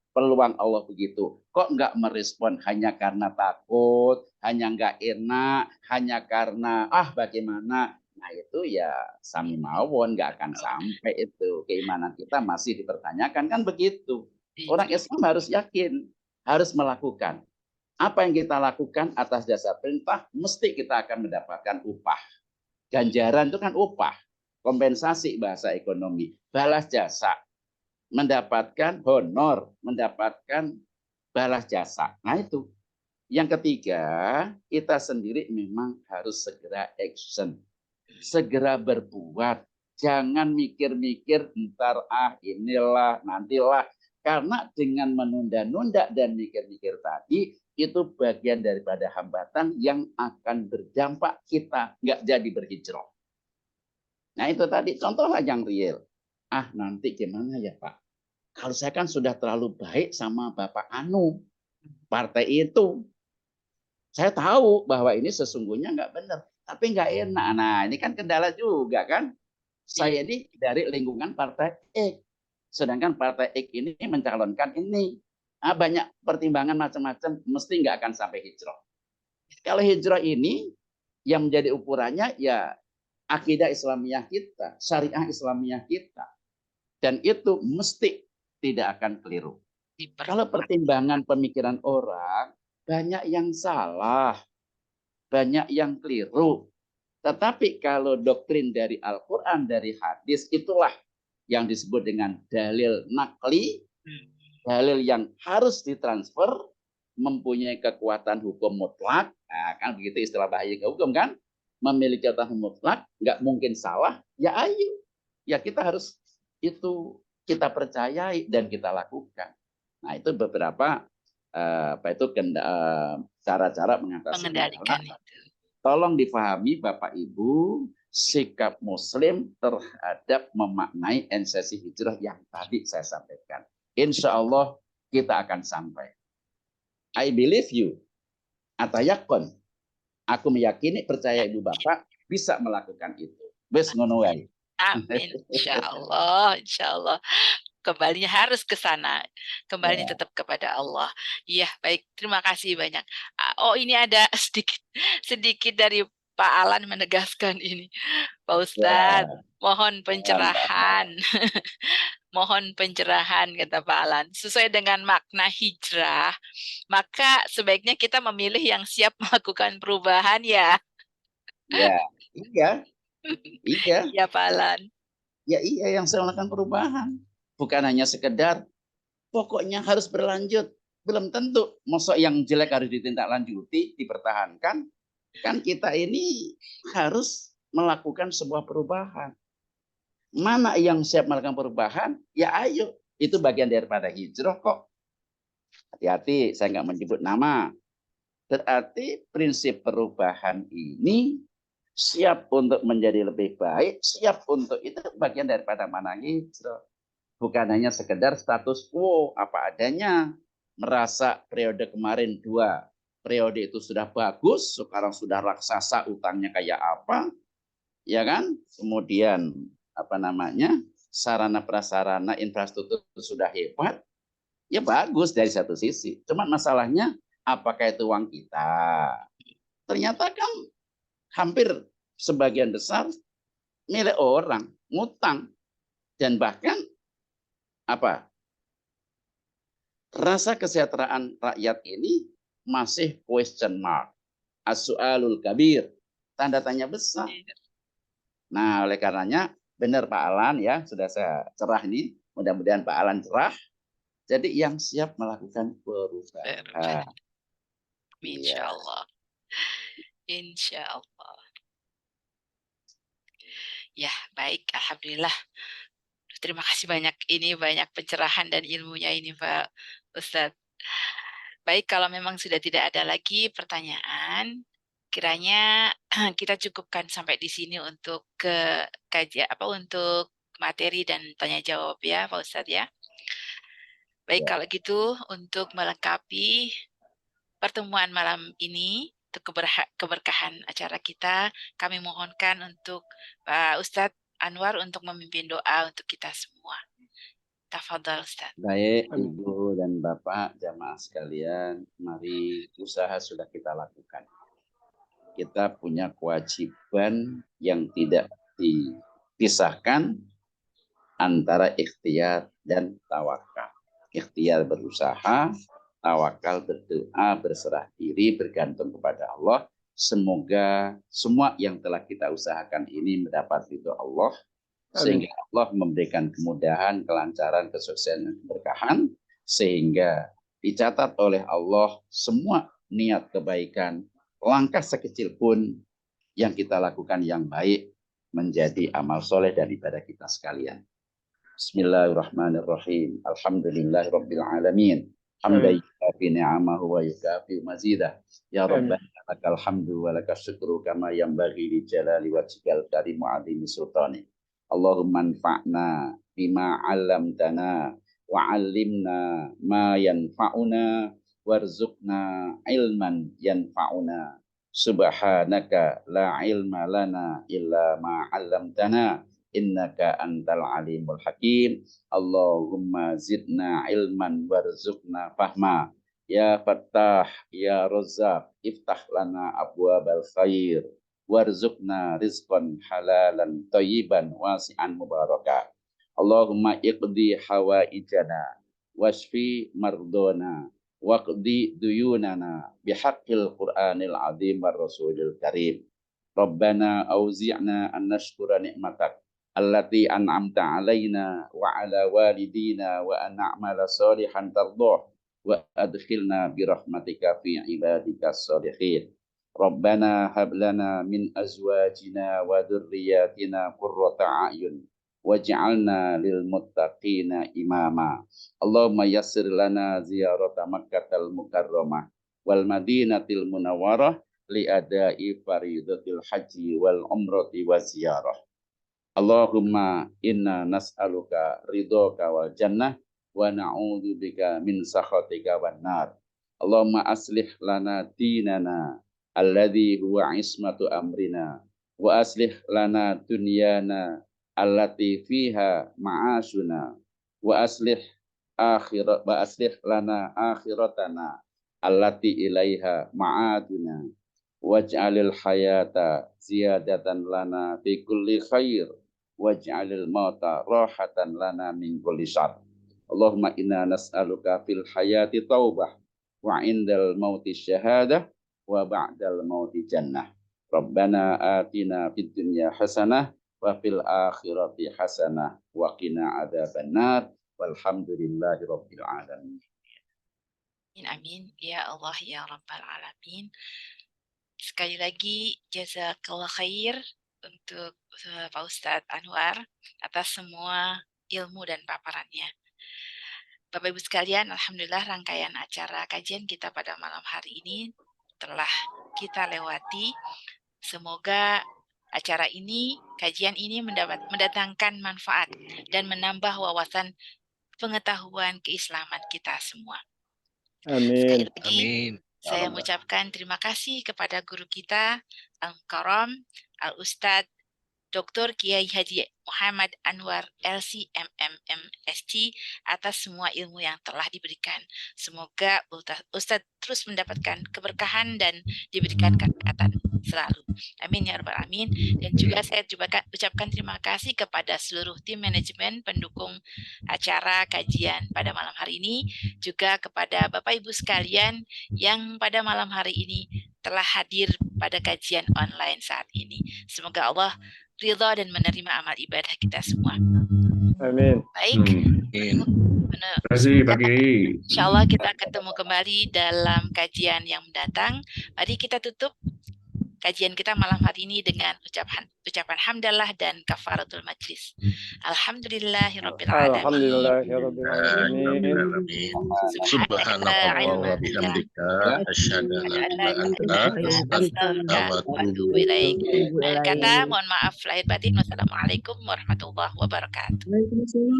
peluang Allah begitu, kok nggak merespon hanya karena takut, hanya nggak enak, hanya karena bagaimana. Nah itu ya sami mawon, nggak akan sampai itu. Keimanan kita masih dipertanyakan kan begitu. Orang Islam harus yakin, harus melakukan. Apa yang kita lakukan atas dasar perintah, mesti kita akan mendapatkan upah. Ganjaran itu kan upah, kompensasi bahasa ekonomi, balas jasa, mendapatkan honor, mendapatkan balas jasa. Nah itu. Yang ketiga, kita sendiri memang harus segera action. Segera berbuat. Jangan mikir-mikir ntar inilah, nantilah. Karena dengan menunda-nunda dan mikir-mikir tadi, itu bagian daripada hambatan yang akan berdampak kita nggak jadi berhijrah. Nah itu tadi contohlah yang real. Nanti gimana ya Pak? Kalau saya kan sudah terlalu baik sama Bapak Anu, partai itu. Saya tahu bahwa ini sesungguhnya nggak benar, tapi nggak enak. Nah ini kan kendala juga kan. Saya ini dari lingkungan partai X, sedangkan partai X ini mencalonkan ini. Banyak pertimbangan macam-macam, mesti nggak akan sampai hijrah. Kalau hijrah ini yang menjadi ukurannya ya akidah Islamiyah kita, syariah Islamiyah kita. Dan itu mesti tidak akan keliru. Kalau pertimbangan pemikiran orang, banyak yang salah. banyak yang keliru. Tetapi kalau doktrin dari Al-Quran, dari hadis, itulah yang disebut dengan dalil nakli, dalil yang harus ditransfer, mempunyai kekuatan hukum mutlak. Nah, kan begitu istilah bahaya hukum kan? Memiliki kekuatan mutlak, nggak mungkin salah. Ya ayo, ya kita harus itu kita percayai dan kita lakukan. Nah itu beberapa cara-cara mengatasi Mengendalikan masalah. itu. Tolong difahami Bapak Ibu sikap Muslim terhadap memaknai sesi hijrah yang tadi saya sampaikan. Insya Allah kita akan sampai. I believe you. Atayakon. Aku meyakini, percaya Ibu Bapak bisa melakukan itu. Wes ngono wae. Amin. Insya Allah. Kembalinya harus ke sana. Kembali Ya. tetap kepada Allah. Iya, baik. Terima kasih banyak. Oh, ini ada sedikit dari Pak Alan menegaskan ini. Pak Ustadz, Ya. mohon pencerahan. Mohon pencerahan, kata Pak Alan. Sesuai dengan makna hijrah, maka sebaiknya kita memilih yang siap melakukan perubahan ya. Ya, iya, iya, Iya, Pak Alan. ya iya yang saya melakukan perubahan. Bukan hanya sekedar pokoknya harus berlanjut. Belum tentu. Masa yang jelek harus ditindaklanjuti, dipertahankan. Kan kita ini harus melakukan sebuah perubahan. Mana yang siap melakukan perubahan? Ya ayo. Itu bagian daripada hijrah kok. Hati-hati, saya nggak menyebut nama. Berarti prinsip perubahan ini siap untuk menjadi lebih baik, siap untuk itu bagian daripada mana hijrah. Bukan hanya sekedar status quo apa adanya, merasa periode kemarin 2 periode itu sudah bagus, sekarang sudah raksasa, utangnya kayak apa, ya kan? Kemudian apa namanya? Sarana prasarana infrastruktur sudah hebat, ya bagus dari satu sisi. Cuma masalahnya apakah itu uang kita? Ternyata kan hampir sebagian besar milik orang, ngutang, dan bahkan apa? Rasa kesejahteraan rakyat ini masih question mark. As-su'alul kabir. Tanda tanya besar. Nah, oleh karenanya benar Pak Alan ya, sudah saya cerah ini. Mudah-mudahan Pak Alan cerah. Jadi yang siap melakukan perubahan. Insya Iya. Allah. Insya Allah. Ya, baik. Alhamdulillah. Terima kasih banyak. Ini banyak pencerahan dan ilmunya ini, Pak Ustadz. Baik, kalau memang sudah tidak ada lagi pertanyaan, kiranya kita cukupkan sampai di sini untuk untuk materi dan tanya jawab ya, Pak Ustadz ya. Baik, Ya. kalau gitu untuk melengkapi pertemuan malam ini, untuk keberkahan acara kita, kami mohonkan untuk Pak Ustadz Anwar untuk memimpin doa untuk kita semua. Tafadhal Ustaz. Baik Ibu dan Bapak jamaah sekalian, mari usaha sudah kita lakukan. Kita punya kewajiban yang tidak dipisahkan antara ikhtiar dan tawakal. Ikhtiar berusaha, tawakal berdoa, berserah diri, bergantung kepada Allah. Semoga semua yang telah kita usahakan ini mendapat ridho Allah, sehingga Allah memberikan kemudahan, kelancaran, kesuksesan, dan keberkahan, sehingga dicatat oleh Allah semua niat kebaikan, langkah sekecil pun yang kita lakukan yang baik menjadi amal soleh dan ibadah kita sekalian. Bismillahirrahmanirrahim. Alhamdulillahirabbil alamin. Hamdan yukafi ni'amahu wa yukafi mazidah. Ya Rabbana lakal hamdu wa lakas syukru kama yanbaghi li jalali wajhikal karim wa 'azimi sultani. Allahumma anfa'na bima 'allamtana wa 'allimna ma yanfa'una warzuqna ilman yanfa'una. Subhanaka la ilma lana illa ma 'allamtana innaka antal alimul hakim. Allahumma zidna ilman warzuqna fahma. Ya Fattah, ya Razzaq, iftah lana abwabal khair warzuqna rizqan halalan thayyiban wasi'an mubarakah. Allahumma iqdi hawaijana wasfi mardona waqdi duyunana bihaqqil Qur'anil azim war rasulil karim. Rabbana auzi'na an nashkura ni'matak allati an'amta alaina wa ala walidina wa an na'mala salihan tardah wa adkhilna bi rahmatika fi ibadika sholihin. Rabbana hab lana min azwajina wa dzurriyyatina qurrata a'yun waj'alna lil muttaqina imama. Allahumma yassir lana ziyarata Makkahal Mukarramah wal Madinatil Munawwarah li adai faridatil haji wal umrati wa ziyarah. Allahumma inna nas'aluka ridhaka wal jannah wa na'udzubika min sakhatika wan nar. Allahumma aslih lana dinana alladzi huwa ismatu amrina wa aslih lana dunyana allati fiha ma'ashuna wa aslih lana akhiratana allati ilaiha ma'aduna waj'alil hayata ziyadatan lana fi kulli khair waj'alil mauta rahatan lana min kulli syarr. Allahumma inna nas'aluka fil hayati taubah wa indal mauti syahadah wa ba'dal mauti jannah. Rabbana atina fid dunya hasanah wa fil akhirati hasanah wa qina adzabannar walhamdulillahi rabbil alamin. Amin ya Allah ya Rabbal Alamin. Sekali lagi jazakallah khair untuk Pak Ustadz Anwar atas semua ilmu dan paparannya. Bapak Ibu sekalian, alhamdulillah rangkaian acara kajian kita pada malam hari ini telah kita lewati. Semoga acara ini, kajian ini mendatangkan manfaat dan menambah wawasan pengetahuan keislaman kita semua. Sekali Amin. lagi, saya mengucapkan terima kasih kepada guru kita, Al-Mukarram, Al-Ustadz Dr. Kiai Haji Muhammad Anwar LC MMMST atas semua ilmu yang telah diberikan. Semoga Ustadz terus mendapatkan keberkahan dan diberikan kesehatan selalu. Amin ya rabbal alamin. Dan juga saya ucapkan terima kasih kepada seluruh tim manajemen pendukung acara kajian pada malam hari ini, juga kepada Bapak Ibu sekalian yang pada malam hari ini telah hadir pada kajian online saat ini. Semoga Allah ridha dan menerima amal ibadah kita semua. Amin. Baik. Terima kasih Pak Kiai. Insyaallah kita ketemu kembali dalam kajian yang mendatang. Mari kita tutup kajian kita malam hari ini dengan ucapan hamdalah dan kafaratul majlis. Alhamdulillahirabbil alamin. Alhamdulillahirabbil alamin. Subhanallah wa bihamdika asyhadu an la ilaha illa anta astaghfiruka wa atubu ilaik. Kata mohon maaf lahir batin. Wassalamualaikum warahmatullahi wabarakatuh.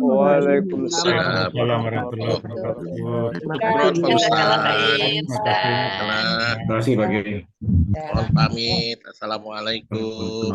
Waalaikumsalam warahmatullahi wabarakatuh. Jazakallah khair. Terima kasih Pak Kiai. Mohon pamit. Assalamualaikum.